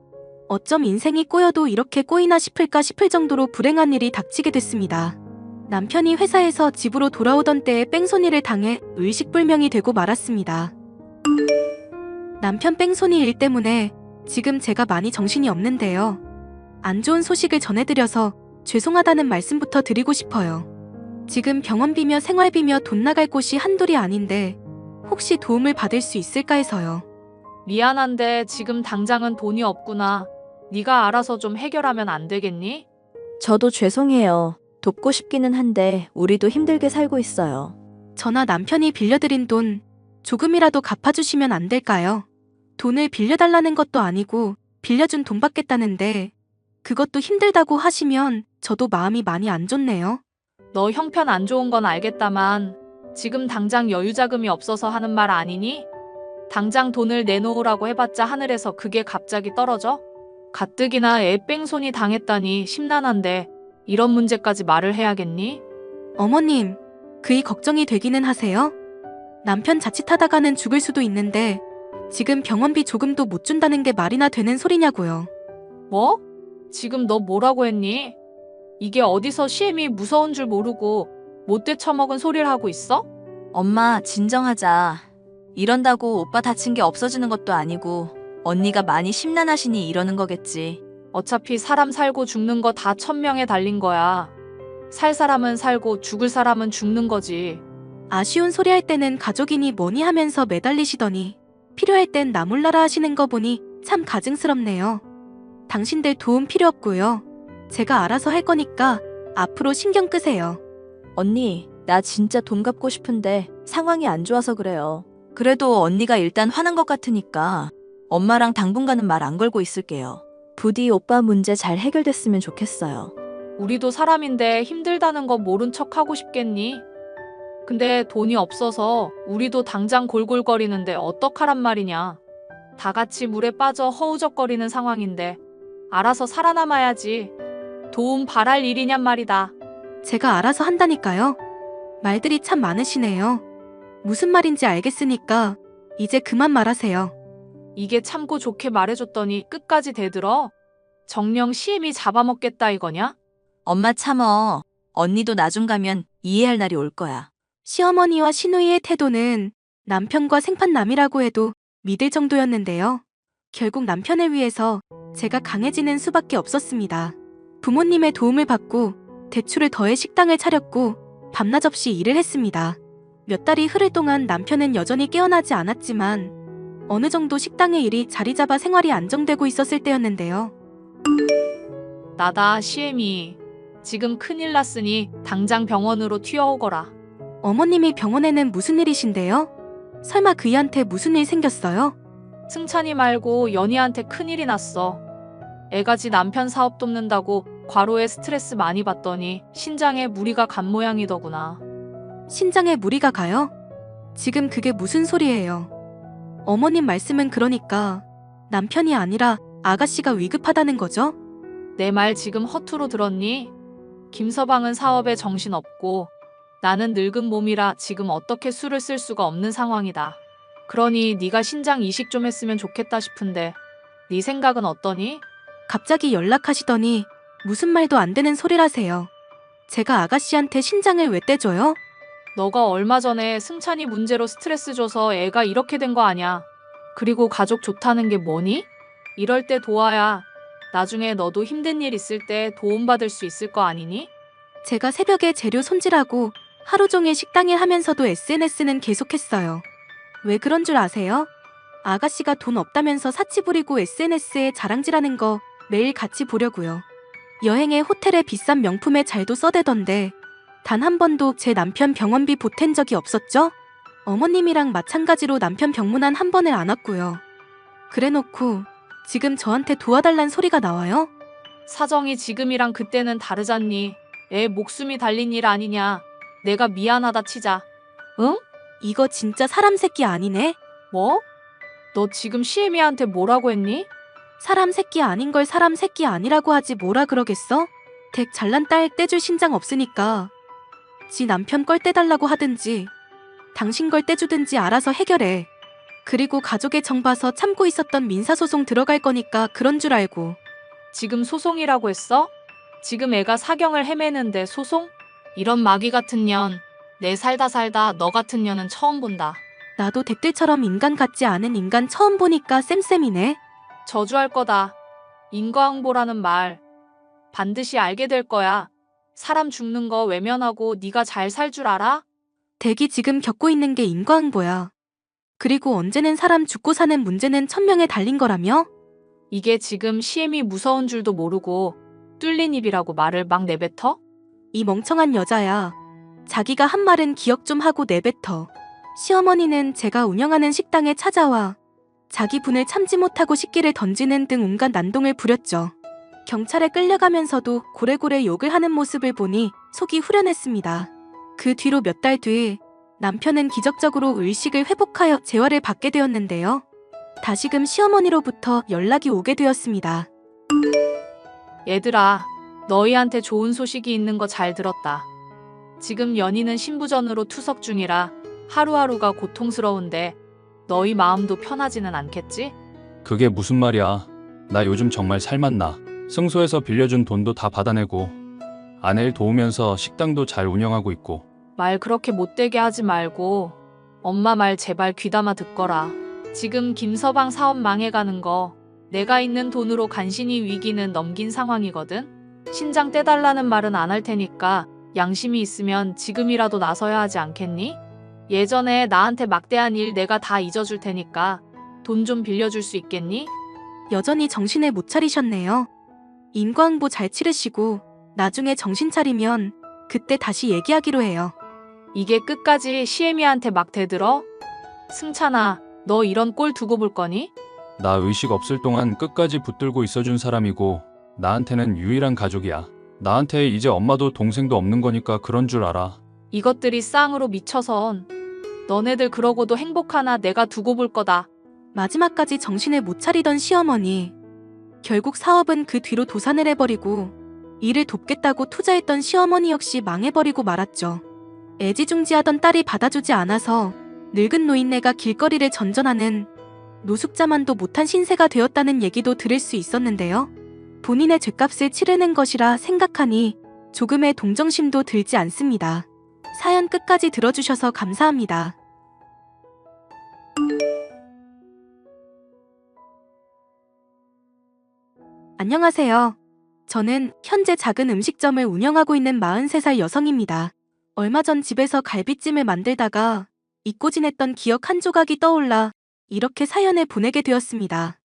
S3: 어쩜 인생이 꼬여도 이렇게 꼬이나 싶을까 싶을 정도로 불행한 일이 닥치게 됐습니다. 남편이 회사에서 집으로 돌아오던 때에 뺑소니를 당해 의식불명이 되고 말았습니다. 남편 뺑소니 일 때문에 지금 제가 많이 정신이 없는데요. 안 좋은 소식을 전해드려서 죄송하다는 말씀부터 드리고 싶어요. 지금 병원비며 생활비며 돈 나갈 곳이 한둘이 아닌데 혹시 도움을 받을 수 있을까 해서요.
S7: 미안한데 지금 당장은 돈이 없구나. 네가 알아서 좀 해결하면 안 되겠니?
S4: 저도 죄송해요. 돕고 싶기는 한데 우리도 힘들게 살고 있어요.
S3: 저나 남편이 빌려드린 돈 조금이라도 갚아주시면 안 될까요? 돈을 빌려달라는 것도 아니고 빌려준 돈 받겠다는데 그것도 힘들다고 하시면 저도 마음이 많이 안 좋네요.
S7: 너 형편 안 좋은 건 알겠다만 지금 당장 여유 자금이 없어서 하는 말 아니니? 당장 돈을 내놓으라고 해봤자 하늘에서 그게 갑자기 떨어져? 가뜩이나 애 뺑소니 당했다니 심란한데 이런 문제까지 말을 해야겠니?
S3: 어머님, 그이 걱정이 되기는 하세요? 남편 자칫하다가는 죽을 수도 있는데 지금 병원비 조금도 못 준다는 게 말이나 되는 소리냐고요.
S7: 뭐? 지금 너 뭐라고 했니? 이게 어디서 시엠이 무서운 줄 모르고 못돼 처먹은 소리를 하고 있어?
S4: 엄마, 진정하자. 이런다고 오빠 다친 게 없어지는 것도 아니고 언니가 많이 심란하시니 이러는 거겠지.
S7: 어차피 사람 살고 죽는 거 다 천명에 달린 거야. 살 사람은 살고 죽을 사람은 죽는 거지.
S3: 아쉬운 소리 할 때는 가족이니 뭐니 하면서 매달리시더니 필요할 땐 나 몰라라 하시는 거 보니 참 가증스럽네요. 당신들 도움 필요 없고요. 제가 알아서 할 거니까 앞으로 신경 끄세요.
S4: 언니, 나 진짜 돈 갚고 싶은데 상황이 안 좋아서 그래요. 그래도 언니가 일단 화난 것 같으니까 엄마랑 당분간은 말 안 걸고 있을게요. 부디 오빠 문제 잘 해결됐으면 좋겠어요.
S7: 우리도 사람인데 힘들다는 거 모른 척 하고 싶겠니? 근데 돈이 없어서 우리도 당장 골골거리는데 어떡하란 말이냐. 다 같이 물에 빠져 허우적거리는 상황인데 알아서 살아남아야지. 도움 바랄 일이냔 말이다.
S3: 제가 알아서 한다니까요. 말들이 참 많으시네요. 무슨 말인지 알겠으니까 이제 그만 말하세요.
S7: 이게 참고 좋게 말해줬더니 끝까지 대들어? 정녕 시엠이 잡아먹겠다 이거냐?
S4: 엄마 참어. 언니도 나중 가면 이해할 날이 올 거야.
S3: 시어머니와 시누이의 태도는 남편과 생판남이라고 해도 믿을 정도였는데요. 결국 남편을 위해서 제가 강해지는 수밖에 없었습니다. 부모님의 도움을 받고 대출을 더해 식당을 차렸고 밤낮 없이 일을 했습니다. 몇 달이 흐를 동안 남편은 여전히 깨어나지 않았지만 어느 정도 식당의 일이 자리 잡아 생활이 안정되고 있었을 때였는데요.
S7: 나다 시엠이. 지금 큰일 났으니 당장 병원으로 튀어오거라.
S3: 어머님이 병원에는 무슨 일이신데요? 설마 그이한테 무슨 일 생겼어요?
S7: 승찬이 말고 연희한테 큰일이 났어. 애가지 남편 사업 돕는다고 과로에 스트레스 많이 받더니 신장에 무리가 간 모양이더구나.
S3: 신장에 무리가 가요? 지금 그게 무슨 소리예요? 어머님 말씀은 그러니까 남편이 아니라 아가씨가 위급하다는 거죠?
S7: 내 말 지금 허투루 들었니? 김서방은 사업에 정신없고 나는 늙은 몸이라 지금 어떻게 술을 쓸 수가 없는 상황이다. 그러니 네가 신장 이식 좀 했으면 좋겠다 싶은데 네 생각은 어떠니?
S3: 갑자기 연락하시더니 무슨 말도 안 되는 소리라세요. 제가 아가씨한테 신장을 왜 떼줘요?
S7: 너가 얼마 전에 승찬이 문제로 스트레스 줘서 애가 이렇게 된 거 아냐. 그리고 가족 좋다는 게 뭐니? 이럴 때 도와야 나중에 너도 힘든 일 있을 때 도움받을 수 있을 거 아니니?
S3: 제가 새벽에 재료 손질하고 하루 종일 식당일 하면서도 SNS는 계속했어요. 왜 그런 줄 아세요? 아가씨가 돈 없다면서 사치 부리고 SNS에 자랑질하는 거 매일 같이 보려고요. 여행에 호텔에 비싼 명품에 잘도 써대던데 단 한 번도 제 남편 병원비 보탠 적이 없었죠? 어머님이랑 마찬가지로 남편 병문안 한 번을 안 왔고요. 그래놓고 지금 저한테 도와달란 소리가 나와요?
S7: 사정이 지금이랑 그때는 다르잖니. 애 목숨이 달린 일 아니냐. 내가 미안하다 치자. 응?
S3: 이거 진짜 사람 새끼 아니네?
S7: 뭐? 너 지금 시애미한테 뭐라고 했니?
S3: 사람 새끼 아닌 걸 사람 새끼 아니라고 하지 뭐라 그러겠어? 댁 잘난 딸 떼줄 신장 없으니까 지 남편 걸 떼달라고 하든지 당신 걸 떼주든지 알아서 해결해. 그리고 가족의 정 봐서 참고 있었던 민사소송 들어갈 거니까 그런 줄 알고.
S7: 지금 소송이라고 했어? 지금 애가 사경을 헤매는데 소송? 이런 마귀 같은 년. 내 살다 너 같은 년은 처음 본다.
S3: 나도 댓글처럼 인간 같지 않은 인간 처음 보니까 쌤쌤이네.
S7: 저주할 거다. 인과응보라는 말. 반드시 알게 될 거야. 사람 죽는 거 외면하고 네가 잘 살 줄 알아?
S3: 댁이 지금 겪고 있는 게 인과응보야. 그리고 언제는 사람 죽고 사는 문제는 천명에 달린 거라며?
S7: 이게 지금 시엠이 무서운 줄도 모르고 뚫린 입이라고 말을 막 내뱉어?
S3: 이 멍청한 여자야. 자기가 한 말은 기억 좀 하고 내뱉어. 시어머니는 제가 운영하는 식당에 찾아와 자기 분을 참지 못하고 식기를 던지는 등 온갖 난동을 부렸죠. 경찰에 끌려가면서도 고래고래 욕을 하는 모습을 보니 속이 후련했습니다. 그 뒤로 몇 달 뒤 남편은 기적적으로 의식을 회복하여 재활을 받게 되었는데요. 다시금 시어머니로부터 연락이 오게 되었습니다.
S7: 얘들아, 너희한테 좋은 소식이 있는 거 잘 들었다. 지금 연희는 신부전으로 투석 중이라 하루하루가 고통스러운데 너희 마음도 편하지는 않겠지?
S2: 그게 무슨 말이야. 나 요즘 정말 살맛나. 승소해서 빌려준 돈도 다 받아내고 아내 일 도우면서 식당도 잘 운영하고 있고.
S7: 말 그렇게 못되게 하지 말고 엄마 말 제발 귀담아 듣거라. 지금 김서방 사업 망해가는 거 내가 있는 돈으로 간신히 위기는 넘긴 상황이거든. 신장 떼달라는 말은 안 할 테니까 양심이 있으면 지금이라도 나서야 하지 않겠니? 예전에 나한테 막대한 일 내가 다 잊어줄 테니까 돈 좀 빌려줄 수 있겠니?
S3: 여전히 정신을 못 차리셨네요. 인과응보 잘 치르시고 나중에 정신 차리면 그때 다시 얘기하기로 해요.
S7: 이게 끝까지 시애미한테 막 대들어? 승찬아, 너 이런 꼴 두고 볼 거니?
S2: 나 의식 없을 동안 끝까지 붙들고 있어준 사람이고 나한테는 유일한 가족이야. 나한테 이제 엄마도 동생도 없는 거니까 그런 줄 알아.
S7: 이것들이 쌍으로 미쳐선 너네들 그러고도 행복하나 내가 두고 볼 거다.
S3: 마지막까지 정신을 못 차리던 시어머니. 결국 사업은 그 뒤로 도산을 해버리고 일을 돕겠다고 투자했던 시어머니 역시 망해버리고 말았죠. 애지중지하던 딸이 받아주지 않아서 늙은 노인네가 길거리를 전전하는 노숙자만도 못한 신세가 되었다는 얘기도 들을 수 있었는데요. 본인의 죗값을 치르는 것이라 생각하니 조금의 동정심도 들지 않습니다. 사연 끝까지 들어주셔서 감사합니다. 안녕하세요. 저는 현재 작은 음식점을 운영하고 있는 43살 여성입니다. 얼마 전 집에서 갈비찜을 만들다가 잊고 지냈던 기억 한 조각이 떠올라 이렇게 사연을 보내게 되었습니다.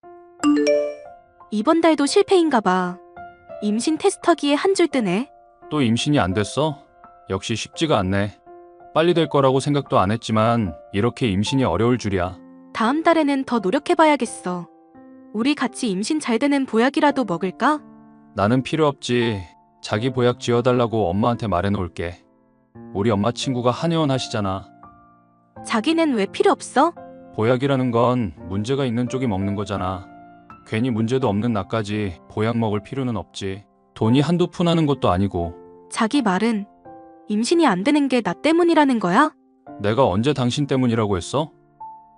S3: 이번 달도 실패인가 봐. 임신 테스터기에 한 줄 뜨네.
S2: 또 임신이 안 됐어? 역시 쉽지가 않네. 빨리 될 거라고 생각도 안 했지만 이렇게 임신이 어려울 줄이야.
S3: 다음 달에는 더 노력해봐야겠어. 우리 같이 임신 잘 되는 보약이라도 먹을까?
S2: 나는 필요 없지. 자기 보약 지어달라고 엄마한테 말해놓을게. 우리 엄마 친구가 한의원 하시잖아.
S3: 자기는 왜 필요 없어?
S2: 보약이라는 건 문제가 있는 쪽이 먹는 거잖아. 괜히 문제도 없는 나까지 보약 먹을 필요는 없지. 돈이 한두 푼 하는 것도 아니고.
S3: 자기 말은 임신이 안 되는 게 나 때문이라는 거야?
S2: 내가 언제 당신 때문이라고 했어?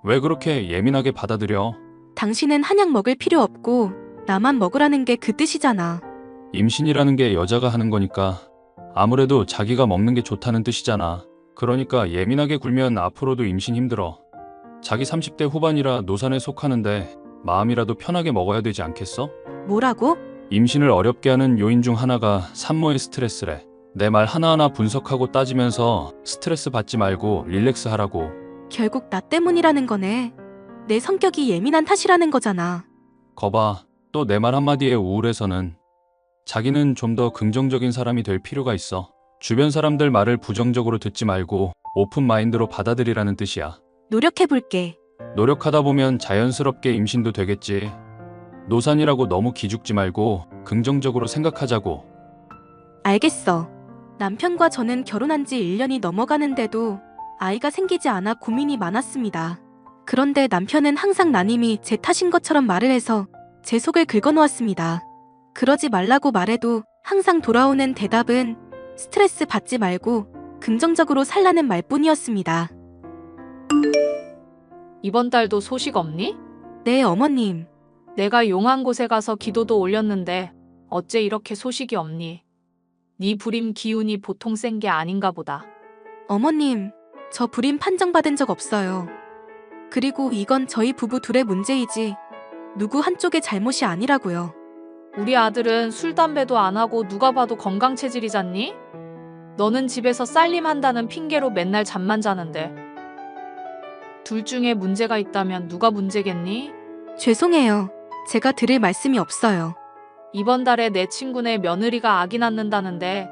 S2: 왜 그렇게 예민하게 받아들여?
S3: 당신은 한약 먹을 필요 없고 나만 먹으라는 게 그 뜻이잖아.
S2: 임신이라는 게 여자가 하는 거니까 아무래도 자기가 먹는 게 좋다는 뜻이잖아. 그러니까 예민하게 굴면 앞으로도 임신 힘들어. 자기 30대 후반이라 노산에 속하는데 마음이라도 편하게 먹어야 되지 않겠어?
S3: 뭐라고?
S2: 임신을 어렵게 하는 요인 중 하나가 산모의 스트레스래. 내 말 하나하나 분석하고 따지면서 스트레스 받지 말고 릴렉스 하라고.
S3: 결국 나 때문이라는 거네. 내 성격이 예민한 탓이라는 거잖아.
S2: 거봐, 또 내 말 한마디에 우울해서는. 자기는 좀 더 긍정적인 사람이 될 필요가 있어. 주변 사람들 말을 부정적으로 듣지 말고 오픈 마인드로 받아들이라는 뜻이야.
S3: 노력해볼게.
S2: 노력하다 보면 자연스럽게 임신도 되겠지. 노산이라고 너무 기죽지 말고 긍정적으로 생각하자고.
S3: 알겠어. 남편과 저는 결혼한 지 1년이 넘어가는데도 아이가 생기지 않아 고민이 많았습니다. 그런데 남편은 항상 난임이 제 탓인 것처럼 말을 해서 제 속을 긁어놓았습니다. 그러지 말라고 말해도 항상 돌아오는 대답은 스트레스 받지 말고 긍정적으로 살라는 말뿐이었습니다.
S7: 이번 달도 소식 없니?
S3: 네, 어머님.
S7: 내가 용한 곳에 가서 기도도 올렸는데 어째 이렇게 소식이 없니? 네 불임 기운이 보통 센 게 아닌가 보다.
S3: 어머님, 저 불임 판정받은 적 없어요. 그리고 이건 저희 부부 둘의 문제이지 누구 한쪽의 잘못이 아니라고요.
S7: 우리 아들은 술, 담배도 안 하고 누가 봐도 건강 체질이잖니? 너는 집에서 살림한다는 핑계로 맨날 잠만 자는데. 둘 중에 문제가 있다면 누가 문제겠니?
S3: 죄송해요. 제가 드릴 말씀이 없어요.
S7: 이번 달에 내 친구네 며느리가 아기 낳는다는데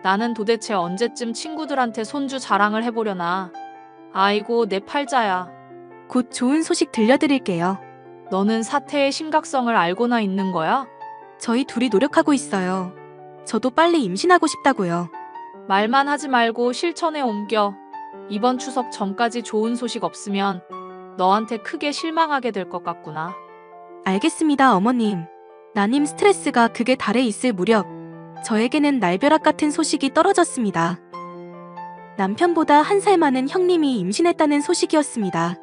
S7: 나는 도대체 언제쯤 친구들한테 손주 자랑을 해보려나. 아이고 내 팔자야.
S3: 곧 좋은 소식 들려드릴게요.
S7: 너는 사태의 심각성을 알고나 있는 거야?
S3: 저희 둘이 노력하고 있어요. 저도 빨리 임신하고 싶다고요.
S7: 말만 하지 말고 실천에 옮겨. 이번 추석 전까지 좋은 소식 없으면 너한테 크게 실망하게 될 것 같구나.
S3: 알겠습니다, 어머님. 나님 스트레스가 극에 달해 있을 무렵 저에게는 날벼락 같은 소식이 떨어졌습니다. 남편보다 1살 많은 형님이 임신했다는 소식이었습니다.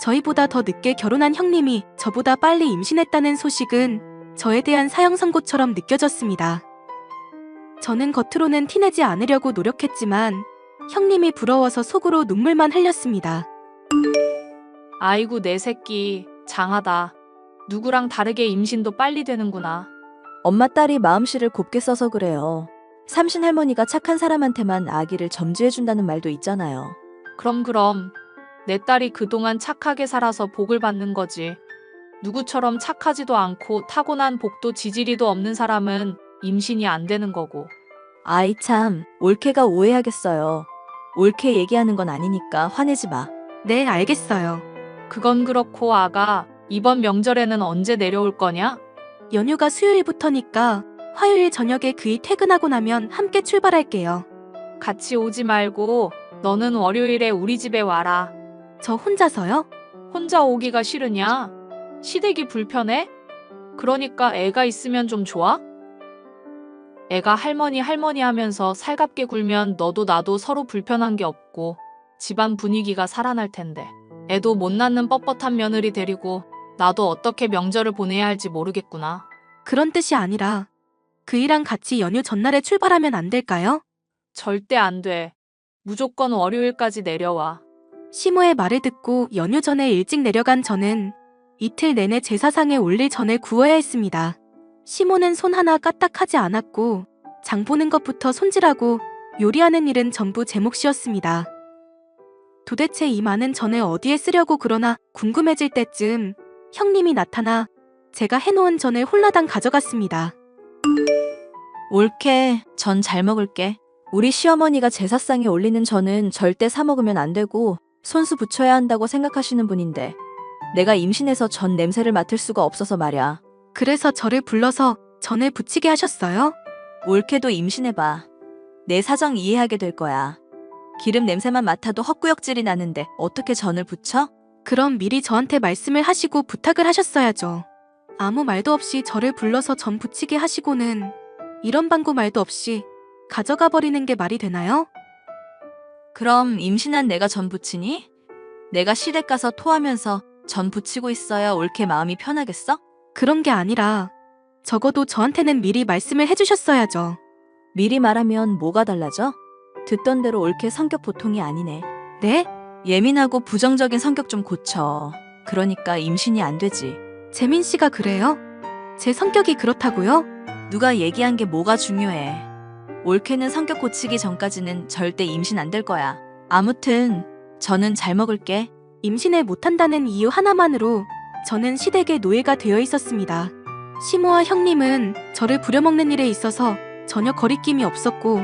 S3: 저희보다 더 늦게 결혼한 형님이 저보다 빨리 임신했다는 소식은 저에 대한 사형 선고처럼 느껴졌습니다. 저는 겉으로는 티내지 않으려고 노력했지만 형님이 부러워서 속으로 눈물만 흘렸습니다.
S7: 아이고 내 새끼 장하다. 누구랑 다르게 임신도 빨리 되는구나.
S4: 엄마 딸이 마음씨를 곱게 써서 그래요. 삼신 할머니가 착한 사람한테만 아기를 점지해준다는 말도 있잖아요.
S7: 그럼 내 딸이 그동안 착하게 살아서 복을 받는 거지. 누구처럼 착하지도 않고 타고난 복도 지지리도 없는 사람은 임신이 안 되는 거고.
S4: 아이 참, 올케가 오해하겠어요. 옳게 얘기하는 건 아니니까 화내지 마.
S3: 네, 알겠어요.
S7: 그건 그렇고 아가, 이번 명절에는 언제 내려올 거냐?
S3: 연휴가 수요일부터니까 화요일 저녁에 그이 퇴근하고 나면 함께 출발할게요.
S7: 같이 오지 말고 너는 월요일에 우리 집에 와라.
S3: 저 혼자서요?
S7: 혼자 오기가 싫으냐? 시댁이 불편해? 그러니까 애가 있으면 좀 좋아? 애가 할머니 하면서 살갑게 굴면 너도 나도 서로 불편한 게 없고 집안 분위기가 살아날 텐데. 애도 못 낳는 뻣뻣한 며느리 데리고 나도 어떻게 명절을 보내야 할지 모르겠구나.
S3: 그런 뜻이 아니라 그이랑 같이 연휴 전날에 출발하면 안 될까요?
S7: 절대 안 돼. 무조건 월요일까지 내려와.
S3: 시모의 말을 듣고 연휴 전에 일찍 내려간 저는 이틀 내내 제사상에 올릴 전을 구워야 했습니다. 시모는 손 하나 까딱하지 않았고 장 보는 것부터 손질하고 요리하는 일은 전부 제 몫이었습니다. 도대체 이 많은 전을 어디에 쓰려고 그러나 궁금해질 때쯤 형님이 나타나 제가 해놓은 전을 홀라당 가져갔습니다.
S4: 옳게, 전 잘 먹을게. 우리 시어머니가 제사상에 올리는 전은 절대 사 먹으면 안 되고 손수 붙여야 한다고 생각하시는 분인데 내가 임신해서 전 냄새를 맡을 수가 없어서 말야.
S3: 그래서 저를 불러서 전을 부치게 하셨어요?
S4: 옳게도 임신해봐. 내 사정 이해하게 될 거야. 기름 냄새만 맡아도 헛구역질이 나는데 어떻게 전을 부쳐?
S3: 그럼 미리 저한테 말씀을 하시고 부탁을 하셨어야죠. 아무 말도 없이 저를 불러서 전 부치게 하시고는 이런 방구 말도 없이 가져가 버리는 게 말이 되나요?
S4: 그럼 임신한 내가 전 부치니? 내가 시댁 가서 토하면서 전 부치고 있어야 옳게 마음이 편하겠어?
S3: 그런 게 아니라 적어도 저한테는 미리 말씀을 해주셨어야죠.
S4: 미리 말하면 뭐가 달라져? 듣던 대로 옳게 성격 보통이 아니네.
S3: 네?
S4: 예민하고 부정적인 성격 좀 고쳐. 그러니까 임신이 안 되지.
S3: 재민 씨가 그래요? 제 성격이 그렇다고요?
S4: 누가 얘기한 게 뭐가 중요해. 옳게는 성격 고치기 전까지는 절대 임신 안 될 거야. 아무튼 저는 잘 먹을게.
S3: 임신을 못한다는 이유 하나만으로 저는 시댁의 노예가 되어 있었습니다. 시모와 형님은 저를 부려먹는 일에 있어서 전혀 거리낌이 없었고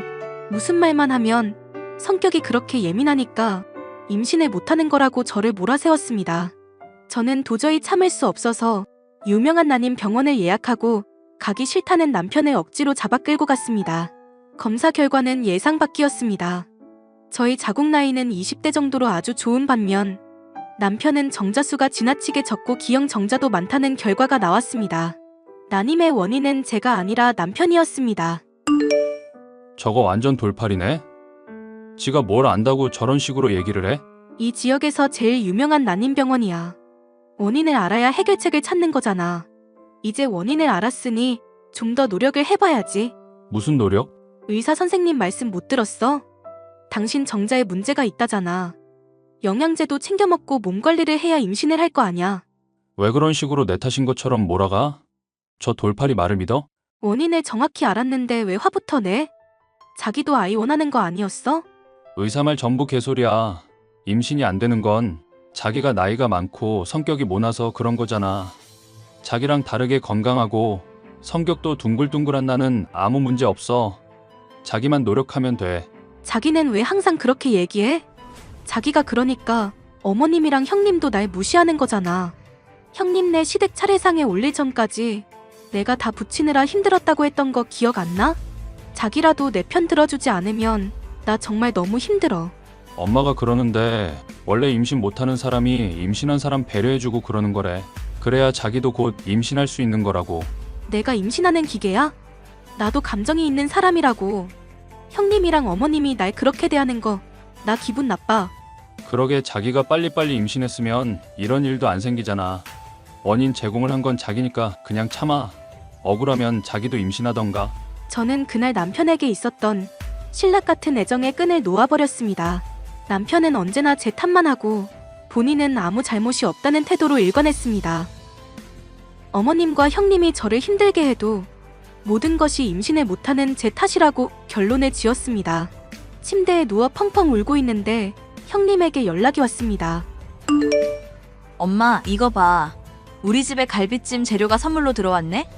S3: 무슨 말만 하면 성격이 그렇게 예민하니까 임신을 못하는 거라고 저를 몰아세웠습니다. 저는 도저히 참을 수 없어서 유명한 난임 병원을 예약하고 가기 싫다는 남편을 억지로 잡아 끌고 갔습니다. 검사 결과는 예상 밖이었습니다. 저희 자궁 나이는 20대 정도로 아주 좋은 반면 남편은 정자수가 지나치게 적고 기형 정자도 많다는 결과가 나왔습니다. 난임의 원인은 제가 아니라 남편이었습니다.
S2: 저거 완전 돌팔이네. 지가 뭘 안다고 저런 식으로 얘기를 해?
S3: 이 지역에서 제일 유명한 난임병원이야. 원인을 알아야 해결책을 찾는 거잖아. 이제 원인을 알았으니 좀 더 노력을 해봐야지.
S2: 무슨 노력?
S3: 의사 선생님 말씀 못 들었어? 당신 정자에 문제가 있다잖아. 영양제도 챙겨 먹고 몸 관리를 해야 임신을 할 거 아냐.
S2: 왜 그런 식으로 내 탓인 것처럼 몰아가? 저 돌팔이 말을 믿어?
S3: 원인을 정확히 알았는데 왜 화부터 내? 자기도 아이 원하는 거 아니었어?
S2: 의사 말 전부 개소리야. 임신이 안 되는 건 자기가 나이가 많고 성격이 모나서 그런 거잖아. 자기랑 다르게 건강하고 성격도 둥글둥글한 나는 아무 문제 없어. 자기만 노력하면 돼.
S3: 자기는 왜 항상 그렇게 얘기해? 자기가 그러니까 어머님이랑 형님도 날 무시하는 거잖아. 형님네 시댁 차례상에 올릴 전까지 내가 다 붙이느라 힘들었다고 했던 거 기억 안 나? 자기라도 내 편 들어주지 않으면 나 정말 너무 힘들어.
S2: 엄마가 그러는데 원래 임신 못하는 사람이 임신한 사람 배려해주고 그러는 거래. 그래야 자기도 곧 임신할 수 있는 거라고.
S3: 내가 임신하는 기계야? 나도 감정이 있는 사람이라고. 형님이랑 어머님이 날 그렇게 대하는 거 나 기분 나빠.
S2: 그러게 자기가 빨리빨리 임신했으면 이런 일도 안 생기잖아. 원인 제공을 한 건 자기니까 그냥 참아. 억울하면 자기도 임신하던가.
S3: 저는 그날 남편에게 있었던 신락 같은 애정의 끈을 놓아버렸습니다. 남편은 언제나 제 탓만 하고 본인은 아무 잘못이 없다는 태도로 일관했습니다. 어머님과 형님이 저를 힘들게 해도 모든 것이 임신을 못하는 제 탓이라고 결론을 지었습니다. 침대에 누워 펑펑 울고 있는데 형님에게 연락이 왔습니다.
S4: 엄마, 이거 봐. 우리 집에 갈비찜 재료가 선물로 들어왔네?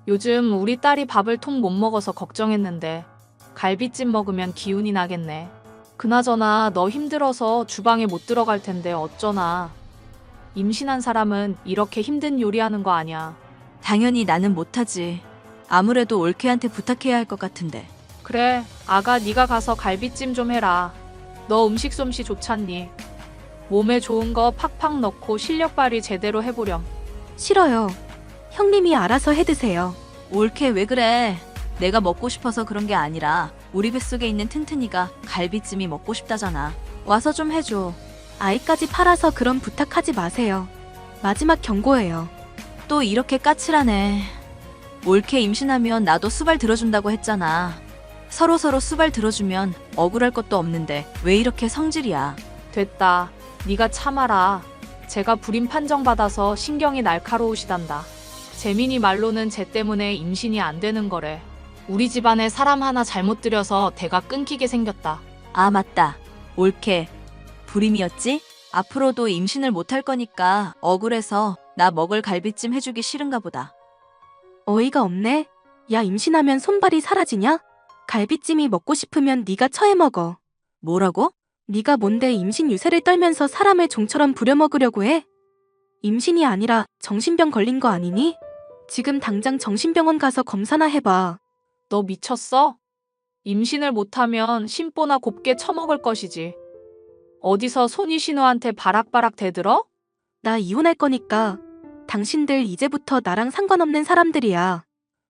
S7: 요즘 우리 딸이 밥을 통 못 먹어서 걱정했는데 갈비찜 먹으면 기운이 나겠네. 그나저나 너 힘들어서 주방에 못 들어갈 텐데 어쩌나. 임신한 사람은 이렇게 힘든 요리하는 거 아니야.
S4: 당연히 나는 못하지. 아무래도 올케한테 부탁해야 할 것 같은데.
S7: 그래, 아가 네가 가서 갈비찜 좀 해라. 너 음식 솜씨 좋잖니. 몸에 좋은 거 팍팍 넣고 실력 발휘 제대로 해보렴.
S3: 싫어요. 형님이 알아서 해드세요.
S4: 올케 왜 그래? 내가 먹고 싶어서 그런 게 아니라 우리 뱃속에 있는 튼튼이가 갈비찜이 먹고 싶다잖아. 와서 좀 해줘.
S3: 아이까지 팔아서 그런 부탁하지 마세요. 마지막 경고예요.
S4: 또 이렇게 까칠하네. 올케 임신하면 나도 수발 들어준다고 했잖아. 서로서로 수발 들어주면 억울할 것도 없는데 왜 이렇게 성질이야.
S7: 됐다. 네가 참아라. 제가 불임 판정받아서 신경이 날카로우시단다. 재민이 말로는 쟤 때문에 임신이 안 되는 거래. 우리 집안에 사람 하나 잘못 들여서 대가 끊기게 생겼다.
S4: 아, 맞다. 올케 불임이었지? 앞으로도 임신을 못할 거니까 억울해서 나 먹을 갈비찜 해주기 싫은가 보다.
S3: 어이가 없네. 야, 임신하면 손발이 사라지냐? 갈비찜이 먹고 싶으면 네가 처해 먹어.
S4: 뭐라고?
S3: 네가 뭔데 임신 유세를 떨면서 사람을 종처럼 부려먹으려고 해? 임신이 아니라 정신병 걸린 거 아니니? 지금 당장 정신병원 가서 검사나 해봐.
S7: 너 미쳤어? 임신을 못하면 심보나 곱게 처먹을 것이지. 어디서 손이신우한테 바락바락 대들어?
S3: 나 이혼할 거니까 당신들 이제부터 나랑 상관없는 사람들이야.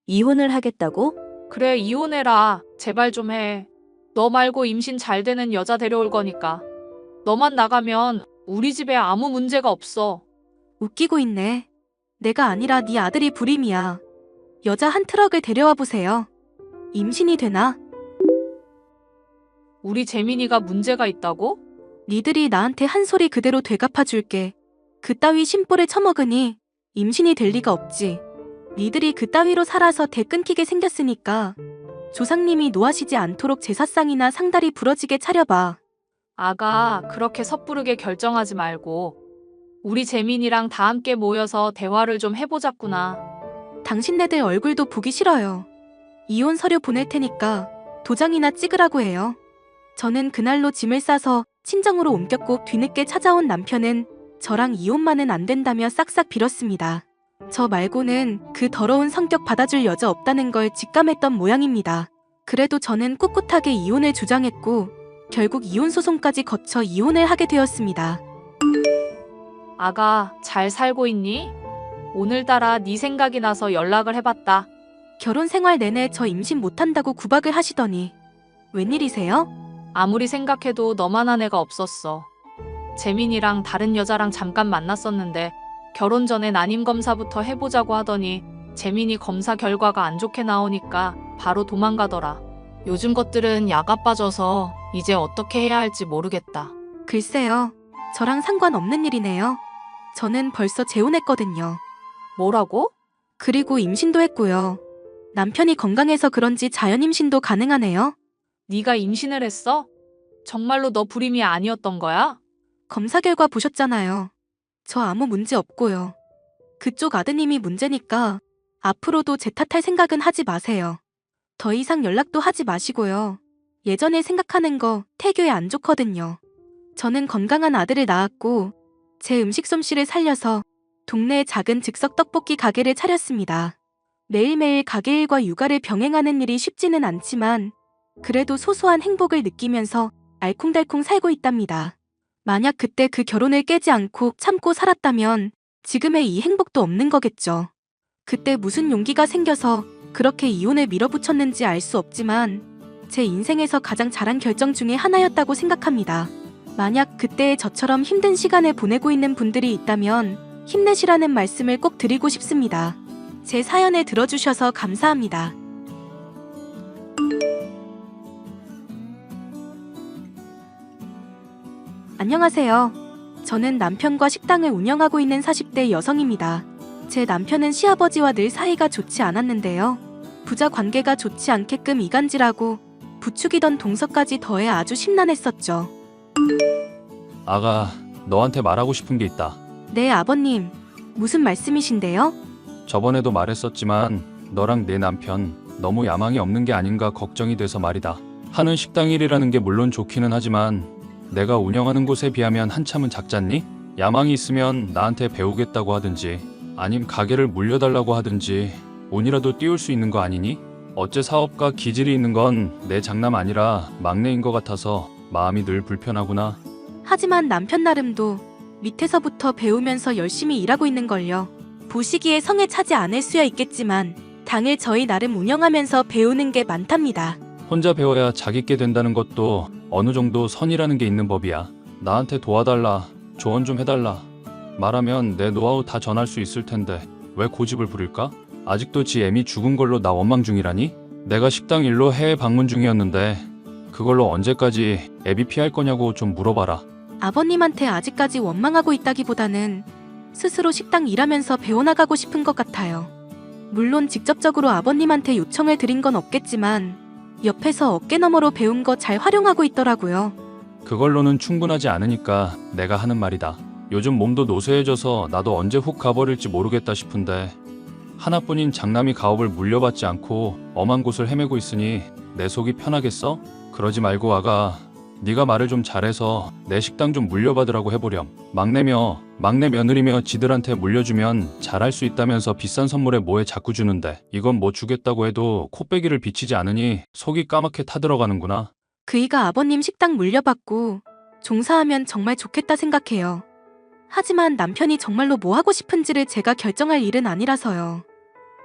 S4: 이혼을 하겠다고?
S7: 그래, 이혼해라. 제발 좀 해. 너 말고 임신 잘 되는 여자 데려올 거니까. 너만 나가면 우리 집에 아무 문제가 없어.
S3: 웃기고 있네. 내가 아니라 네 아들이 불임이야. 여자 한 트럭을 데려와 보세요. 임신이 되나?
S7: 우리 재민이가 문제가 있다고?
S3: 니들이 나한테 한 소리 그대로 되갚아 줄게. 그따위 심보를 처먹으니 임신이 될 리가 없지. 니들이 그따위로 살아서 대 끊기게 생겼으니까 조상님이 노하시지 않도록 제사상이나 상다리 부러지게 차려봐.
S7: 아가, 그렇게 섣부르게 결정하지 말고 우리 재민이랑 다 함께 모여서 대화를 좀 해보자꾸나.
S3: 당신네들 얼굴도 보기 싫어요. 이혼 서류 보낼 테니까 도장이나 찍으라고 해요. 저는 그날로 짐을 싸서 친정으로 옮겼고 뒤늦게 찾아온 남편은 저랑 이혼만은 안 된다며 싹싹 빌었습니다. 저 말고는 그 더러운 성격 받아줄 여자 없다는 걸 직감했던 모양입니다. 그래도 저는 꿋꿋하게 이혼을 주장했고 결국 이혼 소송까지 거쳐 이혼을 하게 되었습니다.
S7: 아가, 잘 살고 있니? 오늘따라 네 생각이 나서 연락을 해봤다.
S3: 결혼 생활 내내 저 임신 못한다고 구박을 하시더니 웬일이세요?
S7: 아무리 생각해도 너만한 애가 없었어. 재민이랑 다른 여자랑 잠깐 만났었는데 결혼 전에 난임 검사부터 해보자고 하더니 재민이 검사 결과가 안 좋게 나오니까 바로 도망가더라. 요즘 것들은 야가 빠져서 이제 어떻게 해야 할지 모르겠다.
S3: 글쎄요. 저랑 상관없는 일이네요. 저는 벌써 재혼했거든요.
S7: 뭐라고?
S3: 그리고 임신도 했고요. 남편이 건강해서 그런지 자연 임신도 가능하네요.
S7: 네가 임신을 했어? 정말로 너 불임이 아니었던 거야?
S3: 검사 결과 보셨잖아요. 저 아무 문제 없고요. 그쪽 아드님이 문제니까 앞으로도 제 탓할 생각은 하지 마세요. 더 이상 연락도 하지 마시고요. 예전에 생각하는 거 태교에 안 좋거든요. 저는 건강한 아들을 낳았고 제 음식 솜씨를 살려서 동네에 작은 즉석 떡볶이 가게를 차렸습니다. 매일매일 가게 일과 육아를 병행하는 일이 쉽지는 않지만 그래도 소소한 행복을 느끼면서 알콩달콩 살고 있답니다. 만약 그때 그 결혼을 깨지 않고 참고 살았다면 지금의 이 행복도 없는 거겠죠. 그때 무슨 용기가 생겨서 그렇게 이혼을 밀어붙였는지 알 수 없지만 제 인생에서 가장 잘한 결정 중에 하나였다고 생각합니다. 만약 그때의 저처럼 힘든 시간을 보내고 있는 분들이 있다면 힘내시라는 말씀을 꼭 드리고 싶습니다. 제 사연을 들어주셔서 감사합니다. 안녕하세요. 저는 남편과 식당을 운영하고 있는 40대 여성입니다. 제 남편은 시아버지와 늘 사이가 좋지 않았는데요. 부자 관계가 좋지 않게끔 이간질하고 부추기던 동서까지 더해 아주 심란했었죠.
S2: 아가, 너한테 말하고 싶은 게 있다.
S3: 네, 아버님. 무슨 말씀이신데요?
S2: 저번에도 말했었지만 너랑 내 남편 너무 야망이 없는 게 아닌가 걱정이 돼서 말이다. 하는 식당 일이라는 게 물론 좋기는 하지만 내가 운영하는 곳에 비하면 한참은 작잖니? 야망이 있으면 나한테 배우겠다고 하든지 아님 가게를 물려달라고 하든지 운이라도 띄울 수 있는 거 아니니? 어째 사업가 기질이 있는 건 내 장남 아니라 막내인 것 같아서 마음이 늘 불편하구나.
S3: 하지만 남편 나름도 밑에서부터 배우면서 열심히 일하고 있는걸요. 보시기에 성에 차지 않을 수야 있겠지만 당일 저희 나름 운영하면서 배우는 게 많답니다.
S2: 혼자 배워야 자기께 된다는 것도 어느 정도 선이라는 게 있는 법이야. 나한테 도와달라, 조언 좀 해달라 말하면 내 노하우 다 전할 수 있을 텐데 왜 고집을 부릴까? 아직도 지 애미 죽은 걸로 나 원망 중이라니? 내가 식당 일로 해외 방문 중이었는데 그걸로 언제까지 애비 피할 거냐고 좀 물어봐라.
S3: 아버님한테 아직까지 원망하고 있다기보다는 스스로 식당 일하면서 배워나가고 싶은 것 같아요. 물론 직접적으로 아버님한테 요청을 드린 건 없겠지만 옆에서 어깨너머로 배운 거 잘 활용하고 있더라고요.
S2: 그걸로는 충분하지 않으니까 내가 하는 말이다. 요즘 몸도 노쇠해져서 나도 언제 훅 가버릴지 모르겠다 싶은데 하나뿐인 장남이 가업을 물려받지 않고 엄한 곳을 헤매고 있으니 내 속이 편하겠어? 그러지 말고 아가, 네가 말을 좀 잘해서 내 식당 좀 물려받으라고 해보렴. 막내 며느리며 지들한테 물려주면 잘할 수 있다면서 비싼 선물에 뭐에 자꾸 주는데 이건 뭐 주겠다고 해도 코빼기를 비치지 않으니 속이 까맣게 타들어가는구나.
S3: 그이가 아버님 식당 물려받고 종사하면 정말 좋겠다 생각해요. 하지만 남편이 정말로 뭐 하고 싶은지를 제가 결정할 일은 아니라서요.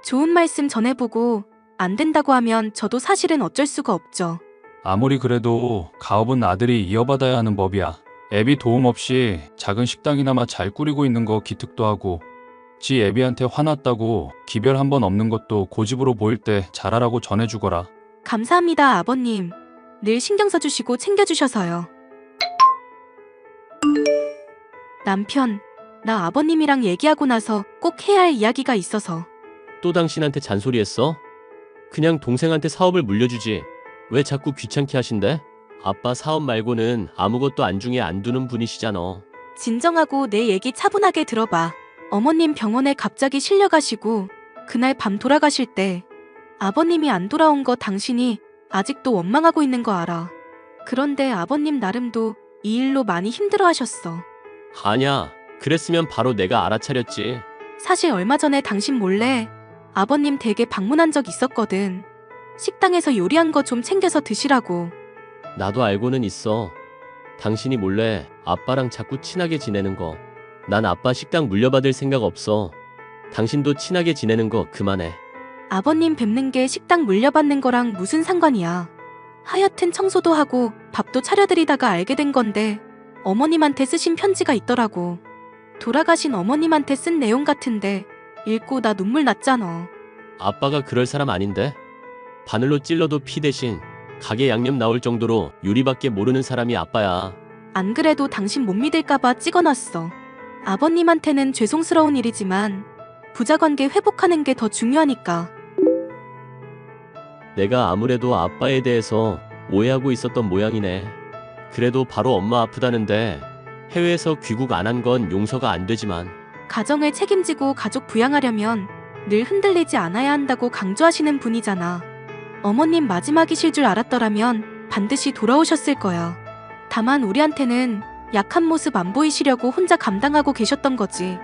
S3: 좋은 말씀 전해보고 안 된다고 하면 저도 사실은 어쩔 수가 없죠.
S2: 아무리 그래도 가업은 아들이 이어받아야 하는 법이야. 애비 도움 없이 작은 식당이나마 잘 꾸리고 있는 거 기특도 하고 지 애비한테 화났다고 기별 한 번 없는 것도 고집으로 보일 때 잘하라고 전해주거라.
S3: 감사합니다, 아버님. 늘 신경 써주시고 챙겨주셔서요. 남편, 나 아버님이랑 얘기하고 나서 꼭 해야 할 이야기가 있어서.
S5: 또 당신한테 잔소리했어? 그냥 동생한테 사업을 물려주지. 왜 자꾸 귀찮게 하신대? 아빠 사업 말고는 아무것도 안중에 안 두는 분이시잖아.
S3: 진정하고 내 얘기 차분하게 들어봐. 어머님 병원에 갑자기 실려가시고 그날 밤 돌아가실 때 아버님이 안 돌아온 거 당신이 아직도 원망하고 있는 거 알아. 그런데 아버님 나름도 이 일로 많이 힘들어하셨어.
S5: 아냐, 그랬으면 바로 내가 알아차렸지.
S3: 사실 얼마 전에 당신 몰래 아버님 댁에 방문한 적 있었거든. 식당에서 요리한 거 좀 챙겨서 드시라고.
S5: 나도 알고는 있어. 당신이 몰래 아빠랑 자꾸 친하게 지내는 거. 난 아빠 식당 물려받을 생각 없어. 당신도 친하게 지내는 거 그만해.
S3: 아버님 뵙는 게 식당 물려받는 거랑 무슨 상관이야. 하여튼 청소도 하고 밥도 차려드리다가 알게 된 건데 어머님한테 쓰신 편지가 있더라고. 돌아가신 어머님한테 쓴 내용 같은데 읽고 나 눈물 났잖아.
S5: 아빠가 그럴 사람 아닌데? 바늘로 찔러도 피 대신 가게 양념 나올 정도로 요리밖에 모르는 사람이 아빠야.
S3: 안 그래도 당신 못 믿을까봐 찍어놨어. 아버님한테는 죄송스러운 일이지만 부자관계 회복하는 게 더 중요하니까.
S5: 내가 아무래도 아빠에 대해서 오해하고 있었던 모양이네. 그래도 바로 엄마 아프다는데 해외에서 귀국 안 한 건 용서가 안 되지만
S3: 가정을 책임지고 가족 부양하려면 늘 흔들리지 않아야 한다고 강조하시는 분이잖아. 어머님 마지막이실 줄 알았더라면 반드시 돌아오셨을 거야. 다만 우리한테는 약한 모습 안 보이시려고 혼자 감당하고 계셨던 거지.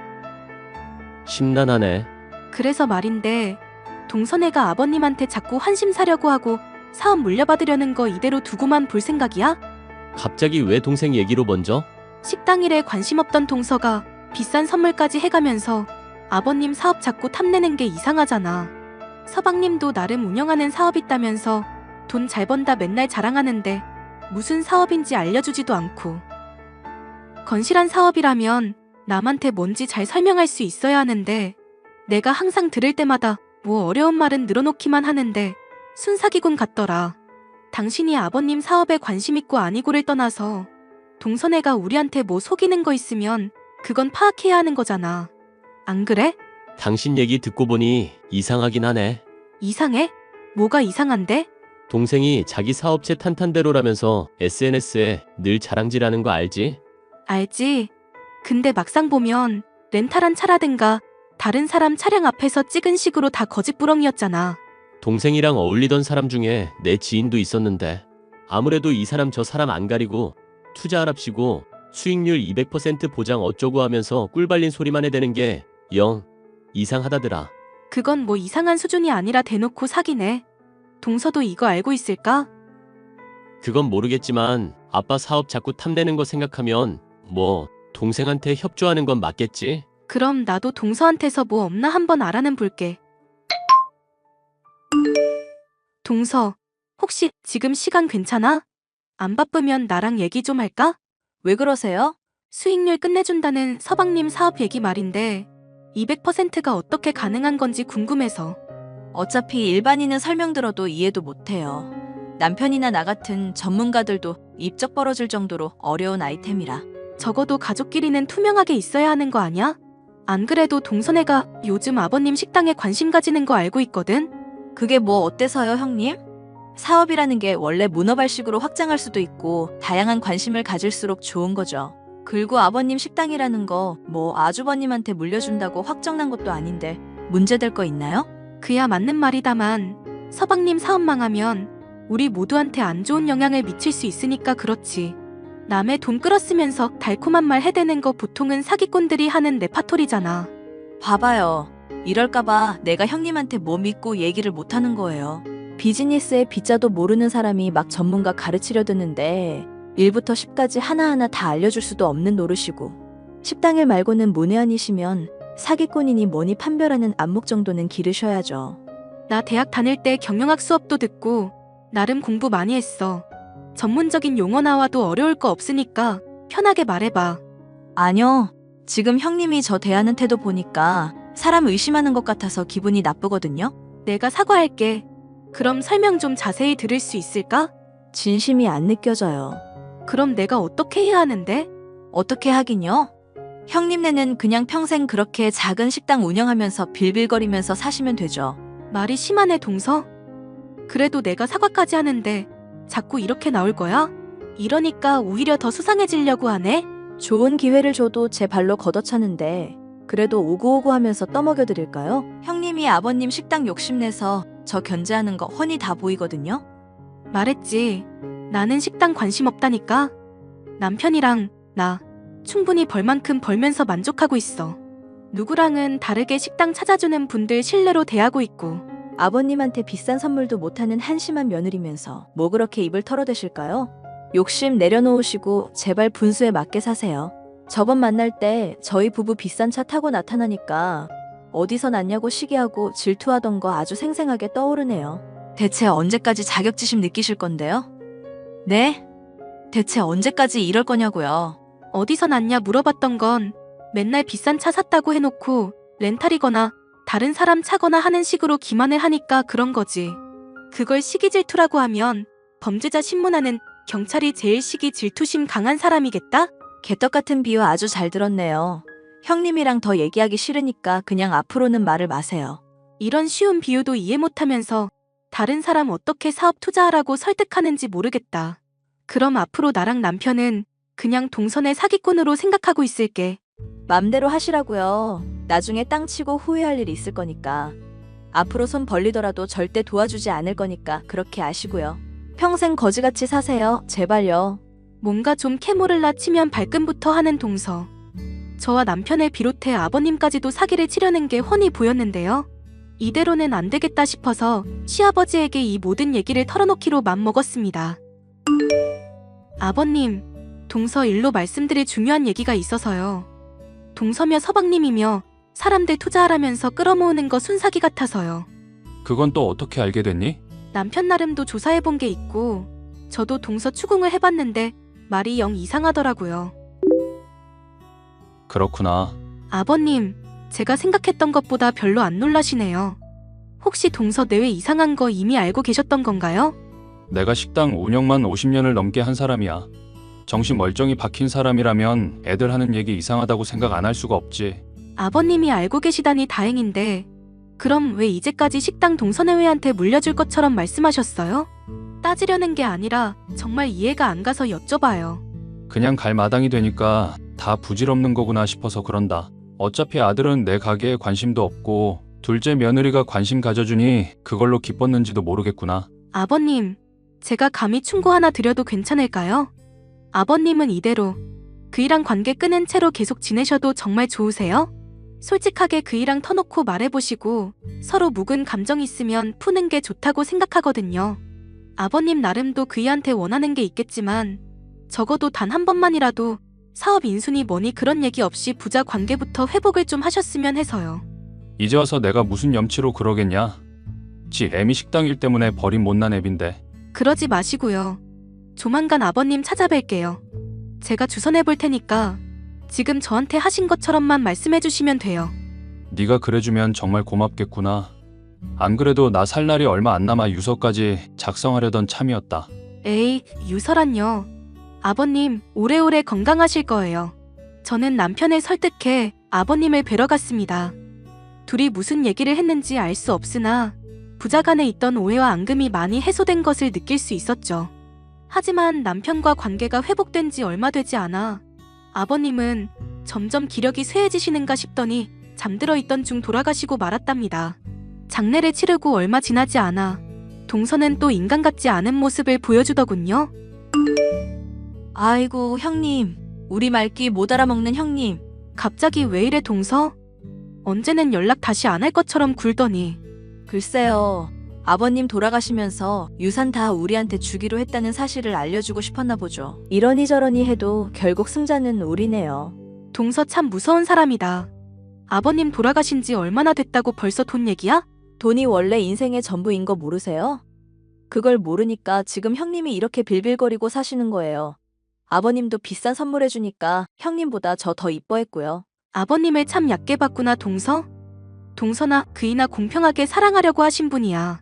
S5: 심란하네.
S3: 그래서 말인데 동선애가 아버님한테 자꾸 환심 사려고 하고 사업 물려받으려는 거 이대로 두고만 볼 생각이야?
S5: 갑자기 왜 동생 얘기로 먼저?
S3: 식당 일에 관심 없던 동서가 비싼 선물까지 해가면서 아버님 사업 자꾸 탐내는 게 이상하잖아. 서방님도 나름 운영하는 사업 있다면서 돈 잘 번다 맨날 자랑하는데 무슨 사업인지 알려주지도 않고. 건실한 사업이라면 남한테 뭔지 잘 설명할 수 있어야 하는데 내가 항상 들을 때마다 뭐 어려운 말은 늘어놓기만 하는데 순사기꾼 같더라. 당신이 아버님 사업에 관심 있고 아니고를 떠나서 동선애가 우리한테 뭐 속이는 거 있으면 그건 파악해야 하는 거잖아. 안 그래?
S5: 당신 얘기 듣고 보니 이상하긴 하네.
S3: 이상해? 뭐가 이상한데?
S5: 동생이 자기 사업체 탄탄대로라면서 SNS에 늘 자랑질하는 거 알지?
S3: 알지. 근데 막상 보면 렌탈한 차라든가 다른 사람 차량 앞에서 찍은 식으로 다 거짓부렁이었잖아.
S5: 동생이랑 어울리던 사람 중에 내 지인도 있었는데 아무래도 이 사람 저 사람 안 가리고 투자하랍시고 수익률 200% 보장 어쩌고 하면서 꿀발린 소리만 해대는 게 영 이상하다더라.
S3: 그건 뭐 이상한 수준이 아니라 대놓고 사기네. 동서도 이거 알고 있을까?
S5: 그건 모르겠지만 아빠 사업 자꾸 탐내는 거 생각하면 뭐 동생한테 협조하는 건 맞겠지?
S3: 그럼 나도 동서한테서 뭐 없나 한번 알아는 볼게. 동서, 혹시 지금 시간 괜찮아? 안 바쁘면 나랑 얘기 좀 할까?
S4: 왜 그러세요?
S3: 수익률 끝내준다는 서방님 사업 얘기 말인데 200%가 어떻게 가능한 건지 궁금해서.
S4: 어차피 일반인은 설명 들어도 이해도 못해요. 남편이나 나 같은 전문가들도 입적 벌어질 정도로 어려운 아이템이라.
S3: 적어도 가족끼리는 투명하게 있어야 하는 거 아니야? 안 그래도 동선애가 요즘 아버님 식당에 관심 가지는 거 알고 있거든?
S4: 그게 뭐 어때서요, 형님? 사업이라는 게 원래 문어발식으로 확장할 수도 있고 다양한 관심을 가질수록 좋은 거죠. 그리고 아버님 식당이라는 거 뭐 아주버님한테 물려준다고 확정난 것도 아닌데 문제될 거 있나요?
S3: 그야 맞는 말이다만 서방님 사업 망하면 우리 모두한테 안 좋은 영향을 미칠 수 있으니까 그렇지. 남의 돈 끌어쓰면서 달콤한 말 해대는 거 보통은 사기꾼들이 하는 레파토리잖아.
S4: 봐봐요. 이럴까봐 내가 형님한테 뭐 믿고 얘기를 못하는 거예요. 비즈니스의 비자도 모르는 사람이 막 전문가 가르치려 드는데 1부터 10까지 하나하나 다 알려줄 수도 없는 노릇이고 식당일 말고는 문외한이시면 사기꾼이니 뭐니 판별하는 안목 정도는 기르셔야죠.
S3: 나 대학 다닐 때 경영학 수업도 듣고 나름 공부 많이 했어. 전문적인 용어 나와도 어려울 거 없으니까 편하게 말해봐.
S4: 아니요. 지금 형님이 저 대하는 태도 보니까 사람 의심하는 것 같아서 기분이 나쁘거든요.
S3: 내가 사과할게. 그럼 설명 좀 자세히 들을 수 있을까?
S4: 진심이 안 느껴져요.
S3: 그럼 내가 어떻게 해야 하는데?
S4: 어떻게 하긴요? 형님네는 그냥 평생 그렇게 작은 식당 운영하면서 빌빌거리면서 사시면 되죠.
S3: 말이 심하네 동서. 그래도 내가 사과까지 하는데 자꾸 이렇게 나올 거야? 이러니까 오히려 더 수상해지려고 하네?
S4: 좋은 기회를 줘도 제 발로 걷어차는데 그래도 오구오구 하면서 떠먹여드릴까요? 형님이 아버님 식당 욕심내서 저 견제하는 거 훤히 다 보이거든요.
S3: 말했지. 나는 식당 관심 없다니까. 남편이랑 나 충분히 벌 만큼 벌면서 만족하고 있어. 누구랑은 다르게 식당 찾아주는 분들 신뢰로 대하고 있고.
S4: 아버님한테 비싼 선물도 못하는 한심한 며느리면서 뭐 그렇게 입을 털어대실까요? 욕심 내려놓으시고 제발 분수에 맞게 사세요. 저번 만날 때 저희 부부 비싼 차 타고 나타나니까 어디서 났냐고 시기하고 질투하던 거 아주 생생하게 떠오르네요. 대체 언제까지 자격지심 느끼실 건데요? 네? 대체 언제까지 이럴 거냐고요?
S3: 어디서 났냐 물어봤던 건 맨날 비싼 차 샀다고 해놓고 렌탈이거나 다른 사람 차거나 하는 식으로 기만을 하니까 그런 거지. 그걸 시기 질투라고 하면 범죄자 신문하는 경찰이 제일 시기 질투심 강한 사람이겠다?
S4: 개떡 같은 비유 아주 잘 들었네요. 형님이랑 더 얘기하기 싫으니까 그냥 앞으로는 말을 마세요.
S3: 이런 쉬운 비유도 이해 못하면서 다른 사람 어떻게 사업 투자하라고 설득하는지 모르겠다. 그럼 앞으로 나랑 남편은 그냥 동선의 사기꾼으로 생각하고 있을게.
S4: 맘대로 하시라고요. 나중에 땅 치고 후회할 일이 있을 거니까. 앞으로 손 벌리더라도 절대 도와주지 않을 거니까 그렇게 아시고요. 평생 거지같이 사세요. 제발요.
S3: 뭔가 좀 캐모를라 치면 발끈부터 하는 동서. 저와 남편을 비롯해 아버님까지도 사기를 치려는 게 훤히 보였는데요. 이대로는 안 되겠다 싶어서 시아버지에게 이 모든 얘기를 털어놓기로 맘먹었습니다. 아버님, 동서 일로 말씀드릴 중요한 얘기가 있어서요. 동서며 서방님이며 사람들 투자하라면서 끌어모으는 거 순사기 같아서요.
S2: 그건 또 어떻게 알게 됐니?
S3: 남편 나름도 조사해본 게 있고 저도 동서 추궁을 해봤는데 말이 영 이상하더라고요.
S2: 그렇구나.
S3: 아버님, 제가 생각했던 것보다 별로 안 놀라시네요. 혹시 동서 내외 이상한 거 이미 알고 계셨던 건가요?
S2: 내가 식당 운영만 50년을 넘게 한 사람이야. 정신 멀쩡히 박힌 사람이라면 애들 하는 얘기 이상하다고 생각 안 할 수가 없지.
S3: 아버님이 알고 계시다니 다행인데 그럼 왜 이제까지 식당 동서내외한테 물려줄 것처럼 말씀하셨어요? 따지려는 게 아니라 정말 이해가 안 가서 여쭤봐요.
S2: 그냥 갈 마당이 되니까 다 부질없는 거구나 싶어서 그런다. 어차피 아들은 내 가게에 관심도 없고 둘째 며느리가 관심 가져주니 그걸로 기뻤는지도 모르겠구나.
S3: 아버님, 제가 감히 충고 하나 드려도 괜찮을까요? 아버님은 이대로 그이랑 관계 끊은 채로 계속 지내셔도 정말 좋으세요? 솔직하게 그이랑 터놓고 말해보시고 서로 묵은 감정 있으면 푸는 게 좋다고 생각하거든요. 아버님 나름도 그이한테 원하는 게 있겠지만 적어도 단 한 번만이라도 사업 인순이 뭐니 그런 얘기 없이 부자 관계부터 회복을 좀 하셨으면 해서요.
S2: 이제 와서 내가 무슨 염치로 그러겠냐? 지 애미 식당 일 때문에 버린 못난 애빈데.
S3: 그러지 마시고요. 조만간 아버님 찾아뵐게요. 제가 주선해 볼 테니까 지금 저한테 하신 것처럼만 말씀해 주시면 돼요.
S2: 네가 그래주면 정말 고맙겠구나. 안 그래도 나 살 날이 얼마 안 남아 유서까지 작성하려던 참이었다.
S3: 에이, 유서란요. 아버님, 오래오래 건강하실 거예요. 저는 남편을 설득해 아버님을 뵈러 갔습니다. 둘이 무슨 얘기를 했는지 알 수 없으나 부자간에 있던 오해와 앙금이 많이 해소된 것을 느낄 수 있었죠. 하지만 남편과 관계가 회복된 지 얼마 되지 않아 아버님은 점점 기력이 쇠해지시는가 싶더니 잠들어 있던 중 돌아가시고 말았답니다. 장례를 치르고 얼마 지나지 않아 동서는 또 인간 같지 않은 모습을 보여주더군요.
S4: 아이고 형님. 우리 말귀 못 알아먹는 형님.
S3: 갑자기 왜 이래 동서? 언제는 연락 다시 안 할 것처럼 굴더니.
S4: 글쎄요. 아버님 돌아가시면서 유산 다 우리한테 주기로 했다는 사실을 알려주고 싶었나 보죠. 이러니 저러니 해도 결국 승자는 우리네요.
S3: 동서 참 무서운 사람이다. 아버님 돌아가신 지 얼마나 됐다고 벌써 돈 얘기야?
S4: 돈이 원래 인생의 전부인 거 모르세요? 그걸 모르니까 지금 형님이 이렇게 빌빌거리고 사시는 거예요. 아버님도 비싼 선물해주니까 형님보다 저 더 이뻐했고요.
S3: 아버님을 참 얕게 봤구나 동서? 동서나 그이나 공평하게 사랑하려고 하신 분이야.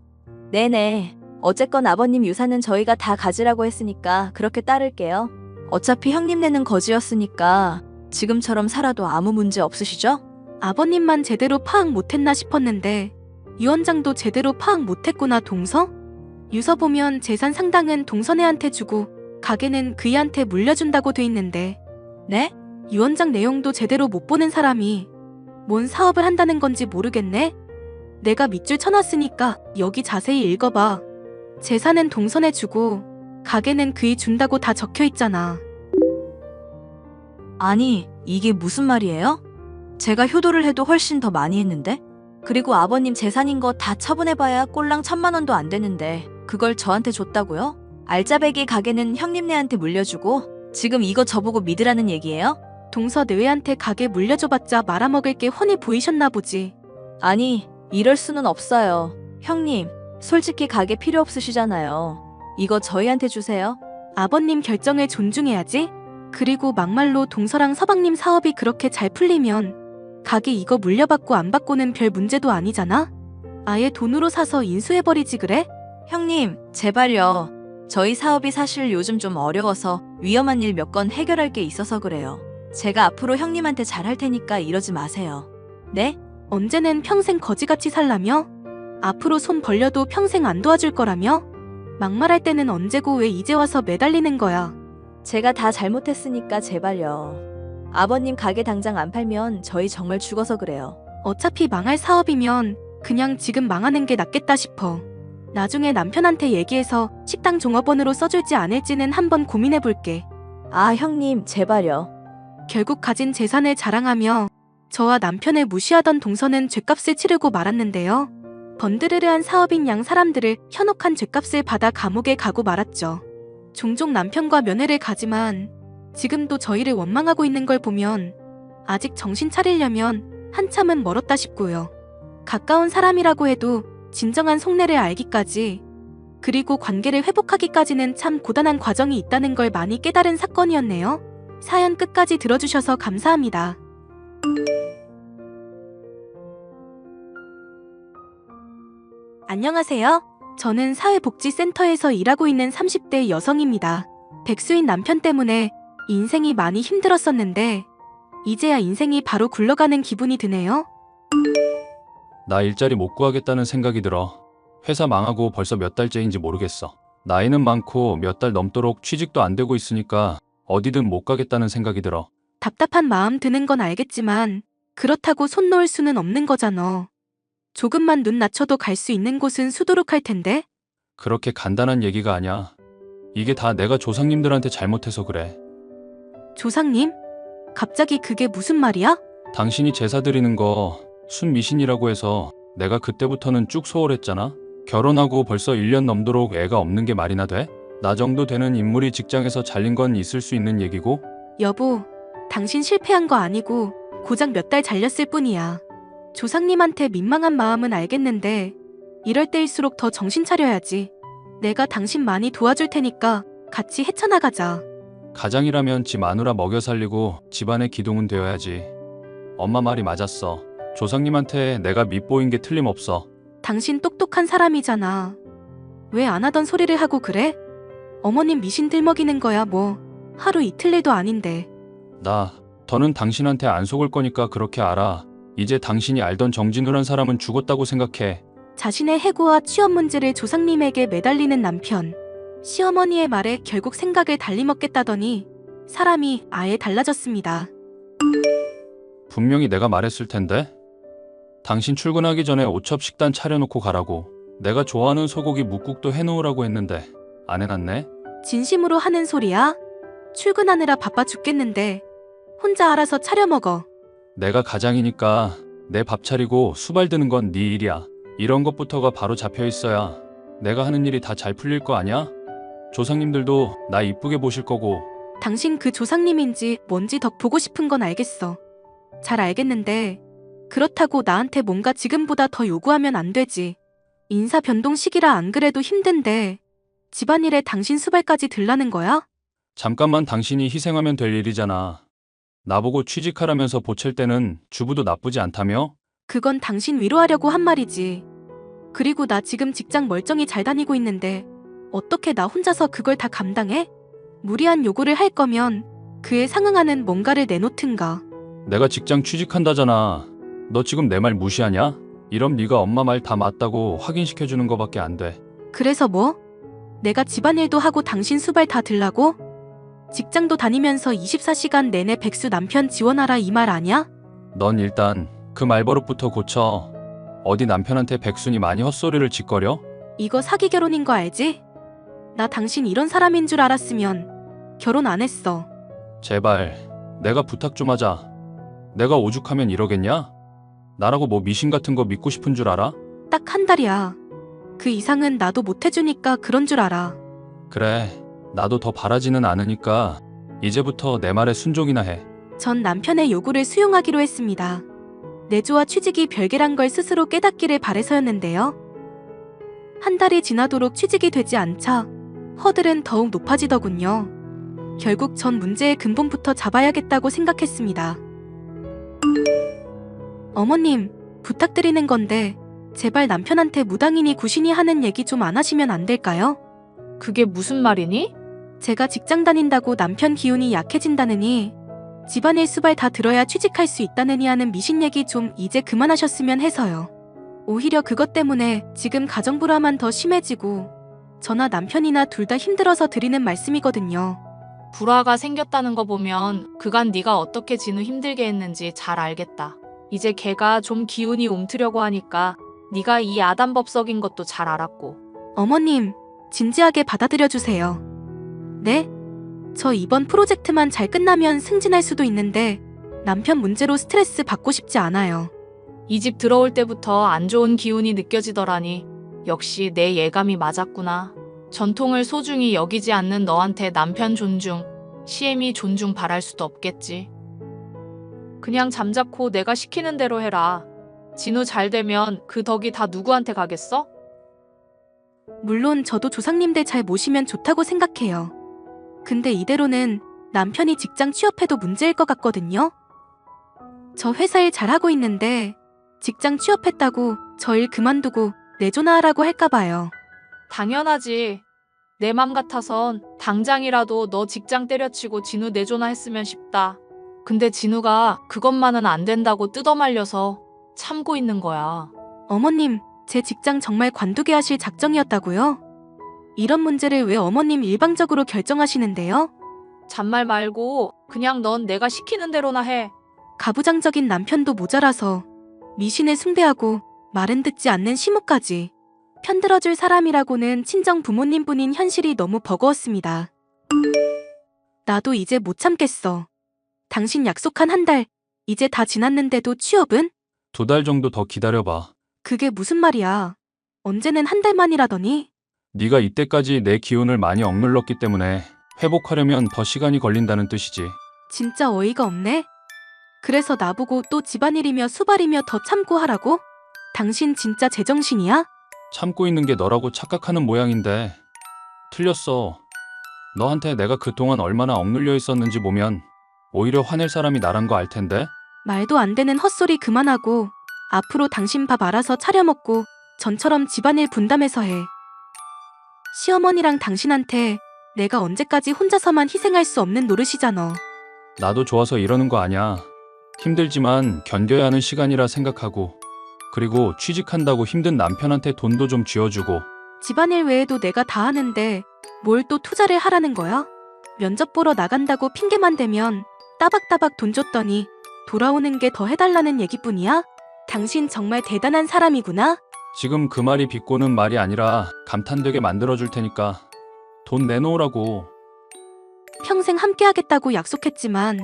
S4: 네네. 어쨌건 아버님 유산은 저희가 다 가지라고 했으니까 그렇게 따를게요. 어차피 형님네는 거지였으니까 지금처럼 살아도 아무 문제 없으시죠?
S3: 아버님만 제대로 파악 못했나 싶었는데 유원장도 제대로 파악 못했구나 동서? 유서 보면 재산 상당은 동서네한테 주고 가게는 그이한테 물려준다고 돼 있는데
S4: 네?
S3: 유원장 내용도 제대로 못 보는 사람이 뭔 사업을 한다는 건지 모르겠네? 내가 밑줄 쳐놨으니까 여기 자세히 읽어봐. 재산은 동선에 주고 가게는 그이 준다고 다 적혀있잖아.
S4: 아니, 이게 무슨 말이에요? 제가 효도를 해도 훨씬 더 많이 했는데? 그리고 아버님 재산인 거 다 처분해봐야 꼴랑 1,000만 원도 안 되는데 그걸 저한테 줬다고요? 알짜배기 가게는 형님네한테 물려주고 지금 이거 저보고 믿으라는 얘기예요?
S3: 동서 내외한테 가게 물려줘봤자 말아먹을 게 훤히 보이셨나 보지.
S4: 아니, 이럴 수는 없어요. 형님, 솔직히 가게 필요 없으시잖아요. 이거 저희한테 주세요.
S3: 아버님 결정을 존중해야지. 그리고 막말로 동서랑 서방님 사업이 그렇게 잘 풀리면 가게 이거 물려받고 안 받고는 별 문제도 아니잖아? 아예 돈으로 사서 인수해버리지 그래?
S4: 형님, 제발요. 저희 사업이 사실 요즘 좀 어려워서 위험한 일 몇 건 해결할 게 있어서 그래요. 제가 앞으로 형님한테 잘할 테니까 이러지 마세요. 네?
S3: 언제는 평생 거지같이 살라며? 앞으로 손 벌려도 평생 안 도와줄 거라며? 막말할 때는 언제고 왜 이제 와서 매달리는 거야?
S4: 제가 다 잘못했으니까 제발요. 아버님 가게 당장 안 팔면 저희 정말 죽어서 그래요.
S3: 어차피 망할 사업이면 그냥 지금 망하는 게 낫겠다 싶어. 나중에 남편한테 얘기해서 식당 종업원으로 써줄지 않을지는 한번 고민해 볼게.
S4: 아, 형님, 제발요.
S3: 결국 가진 재산을 자랑하며 저와 남편을 무시하던 동서는 죗값을 치르고 말았는데요. 번드르르한 사업인 양 사람들을 현혹한 죗값을 받아 감옥에 가고 말았죠. 종종 남편과 면회를 가지만 지금도 저희를 원망하고 있는 걸 보면 아직 정신 차리려면 한참은 멀었다 싶고요. 가까운 사람이라고 해도 진정한 속내를 알기까지, 그리고 관계를 회복하기까지는 참 고단한 과정이 있다는 걸 많이 깨달은 사건이었네요. 사연 끝까지 들어주셔서 감사합니다. 안녕하세요. 저는 사회복지센터에서 일하고 있는 30대 여성입니다. 백수인 남편 때문에 인생이 많이 힘들었었는데 이제야 인생이 바로 굴러가는 기분이 드네요.
S2: 나 일자리 못 구하겠다는 생각이 들어. 회사 망하고 벌써 몇 달째인지 모르겠어. 나이는 많고 몇 달 넘도록 취직도 안 되고 있으니까 어디든 못 가겠다는 생각이 들어.
S3: 답답한 마음 드는 건 알겠지만 그렇다고 손 놓을 수는 없는 거잖아. 조금만 눈 낮춰도 갈 수 있는 곳은 수두룩할 텐데.
S2: 그렇게 간단한 얘기가 아니야. 이게 다 내가 조상님들한테 잘못해서 그래.
S3: 조상님? 갑자기 그게 무슨 말이야?
S2: 당신이 제사 드리는 거 순미신이라고 해서 내가 그때부터는 쭉 소홀했잖아. 결혼하고 벌써 1년 넘도록 애가 없는 게 말이나 돼? 나 정도 되는 인물이 직장에서 잘린 건 있을 수 있는 얘기고.
S3: 여보, 당신 실패한 거 아니고 고작 몇 달 잘렸을 뿐이야. 조상님한테 민망한 마음은 알겠는데 이럴 때일수록 더 정신 차려야지. 내가 당신 많이 도와줄 테니까 같이 헤쳐나가자.
S2: 가장이라면 지 마누라 먹여 살리고 집안의 기둥은 되어야지. 엄마 말이 맞았어. 조상님한테 내가 밉보인 게 틀림없어.
S3: 당신 똑똑한 사람이잖아. 왜 안 하던 소리를 하고 그래? 어머님 미신 들먹이는 거야 뭐. 하루 이틀 내도 아닌데.
S2: 더는 당신한테 안 속을 거니까 그렇게 알아. 이제 당신이 알던 정진우란 사람은 죽었다고 생각해.
S3: 자신의 해고와 취업 문제를 조상님에게 매달리는 남편. 시어머니의 말에 결국 생각을 달리 먹겠다더니 사람이 아예 달라졌습니다.
S2: 분명히 내가 말했을 텐데. 당신 출근하기 전에 오첩 식단 차려놓고 가라고. 내가 좋아하는 소고기 묵국도 해놓으라고 했는데 안 해놨네?
S3: 진심으로 하는 소리야? 출근하느라 바빠 죽겠는데 혼자 알아서 차려 먹어.
S2: 내가 가장이니까 내 밥 차리고 수발 드는 건 네 일이야. 이런 것부터가 바로 잡혀 있어야 내가 하는 일이 다 잘 풀릴 거 아니야? 조상님들도 나 이쁘게 보실 거고.
S3: 당신 그 조상님인지 뭔지 더 보고 싶은 건 알겠어. 잘 알겠는데 그렇다고 나한테 뭔가 지금보다 더 요구하면 안 되지. 인사 변동 시기라 안 그래도 힘든데 집안일에 당신 수발까지 들라는 거야?
S2: 잠깐만 당신이 희생하면 될 일이잖아. 나보고 취직하라면서 보챌 때는 주부도 나쁘지 않다며?
S3: 그건 당신 위로하려고 한 말이지. 그리고 나 지금 직장 멀쩡히 잘 다니고 있는데 어떻게 나 혼자서 그걸 다 감당해? 무리한 요구를 할 거면 그에 상응하는 뭔가를 내놓든가.
S2: 내가 직장 취직한다잖아. 너 지금 내 말 무시하냐? 이럼 네가 엄마 말 다 맞다고 확인시켜주는 거밖에 안 돼.
S3: 그래서 뭐? 내가 집안일도 하고 당신 수발 다 들라고? 직장도 다니면서 24시간 내내 백수 남편 지원하라 이 말 아냐?
S2: 넌 일단 그 말버릇부터 고쳐. 어디 남편한테 백순이 많이 헛소리를 짓거려?
S3: 이거 사기 결혼인 거 알지? 나 당신 이런 사람인 줄 알았으면 결혼 안 했어.
S2: 제발 내가 부탁 좀 하자. 내가 오죽하면 이러겠냐? 나라고 뭐 미신 같은 거 믿고 싶은 줄 알아?
S3: 딱 한 달이야. 그 이상은 나도 못 해주니까 그런 줄 알아.
S2: 그래, 나도 더 바라지는 않으니까 이제부터 내 말에 순종이나 해.
S3: 전 남편의 요구를 수용하기로 했습니다. 내조와 취직이 별개란 걸 스스로 깨닫기를 바래서였는데요. 한 달이 지나도록 취직이 되지 않자 허들은 더욱 높아지더군요. 결국 전 문제의 근본부터 잡아야겠다고 생각했습니다. 어머님, 부탁드리는 건데 제발 남편한테 무당이니 구신이 하는 얘기 좀 안 하시면 안 될까요?
S7: 그게 무슨 말이니?
S3: 제가 직장 다닌다고 남편 기운이 약해진다느니 집안일 수발 다 들어야 취직할 수 있다느니 하는 미신 얘기 좀 이제 그만하셨으면 해서요. 오히려 그것 때문에 지금 가정불화만 더 심해지고 저나 남편이나 둘 다 힘들어서 드리는 말씀이거든요.
S7: 불화가 생겼다는 거 보면 그간 네가 어떻게 진우 힘들게 했는지 잘 알겠다. 이제 걔가 좀 기운이 움트려고 하니까 네가 이 아담법 썩인 것도 잘 알았고.
S3: 어머님, 진지하게 받아들여 주세요. 네? 저 이번 프로젝트만 잘 끝나면 승진할 수도 있는데 남편 문제로 스트레스 받고 싶지 않아요.
S7: 이 집 들어올 때부터 안 좋은 기운이 느껴지더라니. 역시 내 예감이 맞았구나. 전통을 소중히 여기지 않는 너한테 남편 존중, 시애미 존중 바랄 수도 없겠지. 그냥 잠자코 내가 시키는 대로 해라. 진우 잘 되면 그 덕이 다 누구한테 가겠어?
S3: 물론 저도 조상님들 잘 모시면 좋다고 생각해요. 근데 이대로는 남편이 직장 취업해도 문제일 것 같거든요. 저 회사 일 잘하고 있는데 직장 취업했다고 저 일 그만두고 내조나하라고 할까 봐요.
S7: 당연하지. 내 맘 같아선 당장이라도 너 직장 때려치고 진우 내조나 했으면 싶다. 근데 진우가 그것만은 안 된다고 뜯어말려서 참고 있는 거야.
S3: 어머님, 제 직장 정말 관두게 하실 작정이었다고요? 이런 문제를 왜 어머님 일방적으로 결정하시는데요?
S7: 잔말 말고 그냥 넌 내가 시키는 대로나 해.
S3: 가부장적인 남편도 모자라서 미신을 숭배하고 말은 듣지 않는 시무까지 편들어줄 사람이라고는 친정 부모님뿐인 현실이 너무 버거웠습니다. 나도 이제 못 참겠어. 당신 약속한 한 달, 이제 다 지났는데도 취업은?
S2: 2달 정도 더 기다려봐.
S3: 그게 무슨 말이야. 언제는 한 달 만이라더니?
S2: 네가 이때까지 내 기운을 많이 억눌렀기 때문에 회복하려면 더 시간이 걸린다는 뜻이지.
S3: 진짜 어이가 없네. 그래서 나보고 또 집안일이며 수발이며 더 참고 하라고? 당신 진짜 제정신이야?
S2: 참고 있는 게 너라고 착각하는 모양인데 틀렸어. 너한테 내가 그동안 얼마나 억눌려 있었는지 보면 오히려 화낼 사람이 나란 거 알 텐데.
S3: 말도 안 되는 헛소리 그만하고 앞으로 당신 밥 알아서 차려 먹고 전처럼 집안일 분담해서 해. 시어머니랑 당신한테 내가 언제까지 혼자서만 희생할 수 없는 노릇이잖아.
S2: 나도 좋아서 이러는 거 아냐. 힘들지만 견뎌야 하는 시간이라 생각하고, 그리고 취직한다고 힘든 남편한테 돈도 좀 쥐어주고.
S3: 집안일 외에도 내가 다 하는데 뭘 또 투자를 하라는 거야? 면접 보러 나간다고 핑계만 대면 따박따박 돈 줬더니 돌아오는 게 더 해달라는 얘기뿐이야? 당신 정말 대단한 사람이구나.
S2: 지금 그 말이 비꼬는 말이 아니라 감탄되게 만들어줄 테니까 돈 내놓으라고.
S3: 평생 함께하겠다고 약속했지만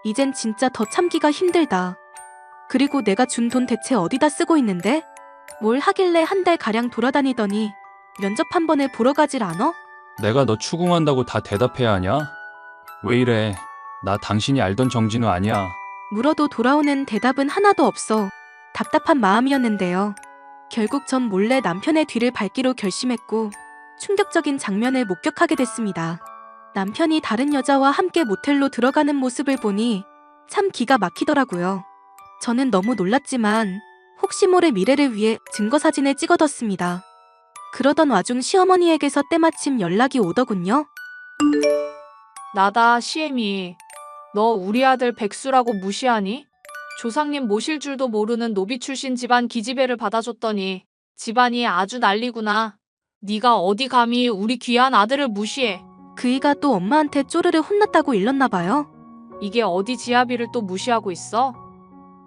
S3: 이젠 진짜 더 참기가 힘들다. 그리고 내가 준 돈 대체 어디다 쓰고 있는데? 뭘 하길래 한 달 가량 돌아다니더니 면접 한 번에 보러 가질 않아?
S2: 내가 너 추궁한다고 다 대답해야 하냐? 왜 이래? 나 당신이 알던 정진우 아니야.
S3: 물어도 돌아오는 대답은 하나도 없어 답답한 마음이었는데요. 결국 전 몰래 남편의 뒤를 밟기로 결심했고 충격적인 장면을 목격하게 됐습니다. 남편이 다른 여자와 함께 모텔로 들어가는 모습을 보니 참 기가 막히더라고요. 저는 너무 놀랐지만 혹시 모를 미래를 위해 증거사진을 찍어뒀습니다. 그러던 와중 시어머니에게서 때마침 연락이 오더군요.
S7: 나다, 시애미. 너 우리 아들 백수라고 무시하니? 조상님 모실 줄도 모르는 노비 출신 집안 기집애를 받아줬더니 집안이 아주 난리구나. 네가 어디 감히 우리 귀한 아들을 무시해.
S3: 그이가 또 엄마한테 쪼르르 혼났다고 일렀나 봐요.
S7: 이게 어디 지아비를 또 무시하고 있어?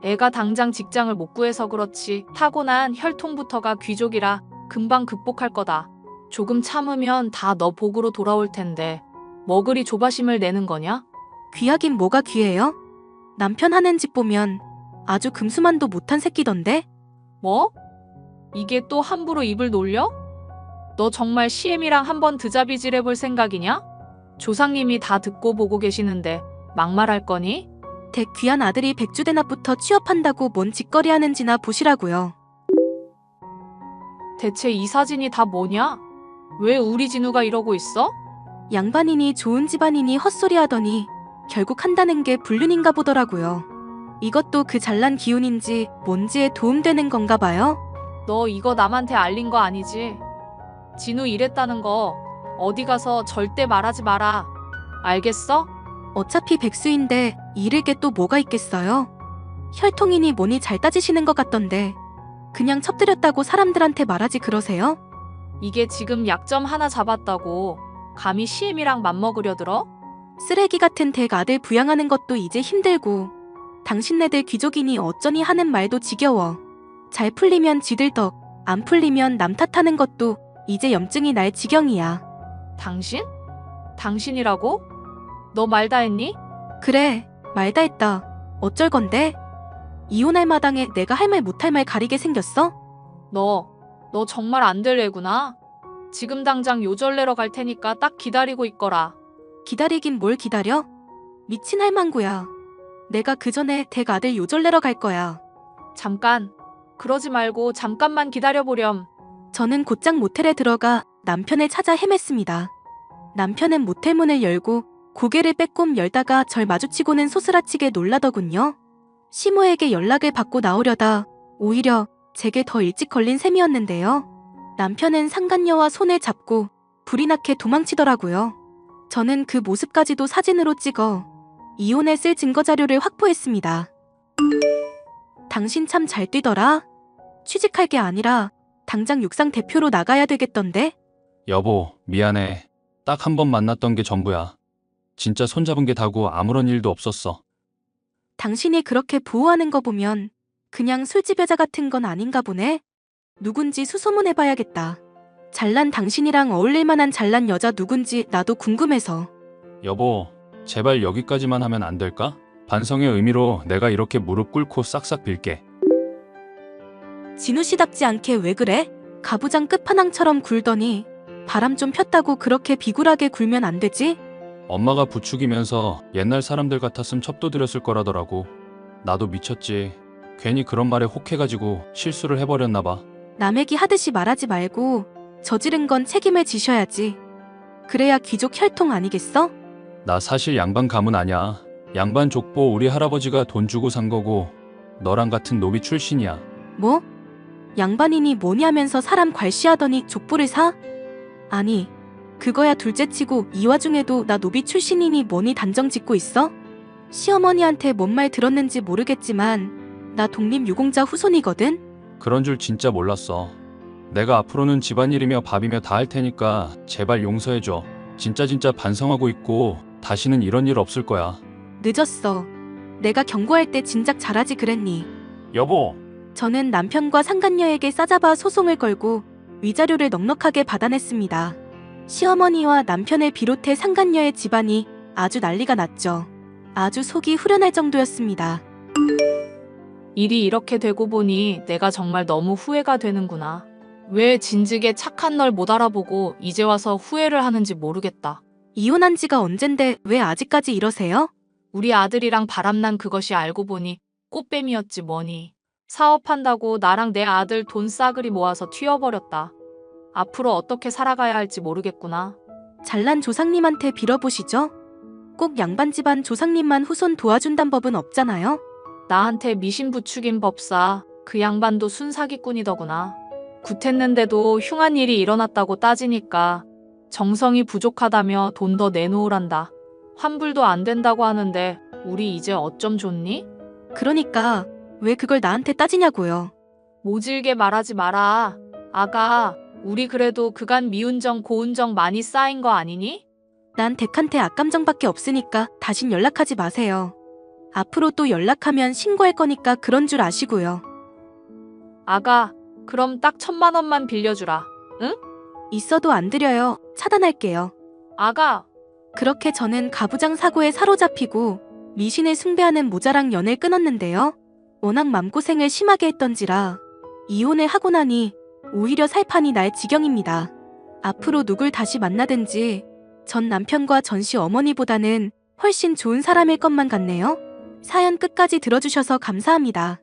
S7: 애가 당장 직장을 못 구해서 그렇지 타고난 혈통부터가 귀족이라 금방 극복할 거다. 조금 참으면 다 너 복으로 돌아올 텐데 뭐 그리 조바심을 내는 거냐?
S3: 귀하긴 뭐가 귀해요? 남편 하는 짓 보면 아주 금수만도 못한 새끼던데?
S7: 뭐? 이게 또 함부로 입을 놀려? 너 정말 시엠이랑 한번 드자비질 해볼 생각이냐? 조상님이 다 듣고 보고 계시는데 막말할 거니?
S3: 댁 귀한 아들이 백주대낮부터 취업한다고 뭔 짓거리 하는지나 보시라고요.
S7: 대체 이 사진이 다 뭐냐? 왜 우리 진우가 이러고 있어?
S3: 양반이니 좋은 집안이니 헛소리하더니 결국 한다는 게 불륜인가 보더라고요. 이것도 그 잘난 기운인지 뭔지에 도움되는 건가 봐요.
S7: 너 이거 남한테 알린 거 아니지? 진우 이랬다는 거 어디 가서 절대 말하지 마라. 알겠어?
S3: 어차피 백수인데 잃을 게 또 뭐가 있겠어요? 혈통이니 뭐니 잘 따지시는 것 같던데 그냥 첩들였다고 사람들한테 말하지 그러세요?
S7: 이게 지금 약점 하나 잡았다고 감히 시엠이랑 맘먹으려 들어?
S3: 쓰레기 같은 댁 아들 부양하는 것도 이제 힘들고 당신네들 귀족이니 어쩌니 하는 말도 지겨워. 잘 풀리면 지들 덕, 안 풀리면 남 탓하는 것도 이제 염증이 날 지경이야.
S7: 당신? 당신이라고? 너 말 다 했니?
S3: 그래, 말 다 했다. 어쩔 건데? 이혼할 마당에 내가 할 말 못할 말 가리게 생겼어?
S7: 너 정말 안 될 애구나. 지금 당장 요절 내러 갈 테니까 딱 기다리고 있거라.
S3: 기다리긴 뭘 기다려? 미친 할망구야. 내가 그 전에 댁 아들 요절 내러 갈 거야.
S7: 잠깐. 그러지 말고 잠깐만 기다려보렴.
S3: 저는 곧장 모텔에 들어가 남편을 찾아 헤맸습니다. 남편은 모텔 문을 열고 고개를 빼꼼 열다가 절 마주치고는 소스라치게 놀라더군요. 시모에게 연락을 받고 나오려다 오히려 제게 더 일찍 걸린 셈이었는데요. 남편은 상간녀와 손을 잡고 불이 나게 도망치더라고요. 저는 그 모습까지도 사진으로 찍어 이혼에 쓸 증거 자료를 확보했습니다. 당신 참 잘 뛰더라. 취직할 게 아니라 당장 육상 대표로 나가야 되겠던데?
S2: 여보, 미안해. 딱 한 번 만났던 게 전부야. 진짜 손잡은 게 다고 아무런 일도 없었어.
S3: 당신이 그렇게 보호하는 거 보면 그냥 술집 여자 같은 건 아닌가 보네. 누군지 수소문해봐야겠다. 잘난 당신이랑 어울릴 만한 잘난 여자 누군지 나도 궁금해서.
S2: 여보, 제발 여기까지만 하면 안 될까? 반성의 의미로 내가 이렇게 무릎 꿇고 싹싹 빌게.
S3: 진우 씨답지 않게 왜 그래? 가부장 끝판왕처럼 굴더니 바람 좀 폈다고 그렇게 비굴하게 굴면 안 되지?
S2: 엄마가 부추기면서 옛날 사람들 같았음 첩도드렸을 거라더라고. 나도 미쳤지. 괜히 그런 말에 혹해가지고 실수를 해버렸나 봐.
S3: 남에게 하듯이 말하지 말고 저지른 건 책임을 지셔야지. 그래야 귀족 혈통 아니겠어?
S2: 나 사실 양반 가문 아냐. 양반 족보 우리 할아버지가 돈 주고 산 거고 너랑 같은 노비 출신이야.
S3: 뭐? 양반이니 뭐니 하면서 사람 괄시하더니 족보를 사? 아니, 그거야 둘째치고 이 와중에도 나 노비 출신이니 뭐니 단정 짓고 있어? 시어머니한테 뭔 말 들었는지 모르겠지만 나 독립유공자 후손이거든?
S2: 그런 줄 진짜 몰랐어. 내가 앞으로는 집안일이며 밥이며 다 할 테니까 제발 용서해줘. 진짜 반성하고 있고 다시는 이런 일 없을 거야.
S3: 늦었어. 내가 경고할 때 진작 잘하지 그랬니?
S2: 여보.
S3: 저는 남편과 상간녀에게 싸잡아 소송을 걸고 위자료를 넉넉하게 받아냈습니다. 시어머니와 남편을 비롯해 상간녀의 집안이 아주 난리가 났죠. 아주 속이 후련할 정도였습니다.
S7: 일이 이렇게 되고 보니 내가 정말 너무 후회가 되는구나. 왜 진즉에 착한 널 못 알아보고 이제 와서 후회를 하는지 모르겠다.
S3: 이혼한 지가 언젠데 왜 아직까지 이러세요?
S7: 우리 아들이랑 바람난 그것이 알고 보니 꽃뱀이었지 뭐니. 사업한다고 나랑 내 아들 돈 싸그리 모아서 튀어버렸다. 앞으로 어떻게 살아가야 할지 모르겠구나.
S3: 잘난 조상님한테 빌어보시죠. 꼭 양반 집안 조상님만 후손 도와준단 법은 없잖아요.
S7: 나한테 미신 부추긴 법사, 그 양반도 순사기꾼이더구나. 굿했는데도 흉한 일이 일어났다고 따지니까 정성이 부족하다며 돈 더 내놓으란다. 환불도 안 된다고 하는데 우리 이제 어쩜 좋니?
S3: 그러니까 왜 그걸 나한테 따지냐고요.
S7: 모질게 말하지 마라. 아가, 우리 그래도 그간 미운정 고운정 많이 쌓인 거 아니니?
S3: 난 댁한테 악감정밖에 없으니까 다신 연락하지 마세요. 앞으로 또 연락하면 신고할 거니까 그런 줄 아시고요.
S7: 아가, 그럼 딱 1,000만 원만 빌려주라. 응?
S3: 있어도 안 드려요. 차단할게요.
S7: 아가,
S3: 그렇게 저는 가부장 사고에 사로잡히고 미신을 숭배하는 모자랑 연을 끊었는데요. 워낙 맘고생을 심하게 했던지라 이혼을 하고 나니 오히려 살판이 날 지경입니다. 앞으로 누굴 다시 만나든지 전 남편과 전시 어머니보다는 훨씬 좋은 사람일 것만 같네요. 사연 끝까지 들어주셔서 감사합니다.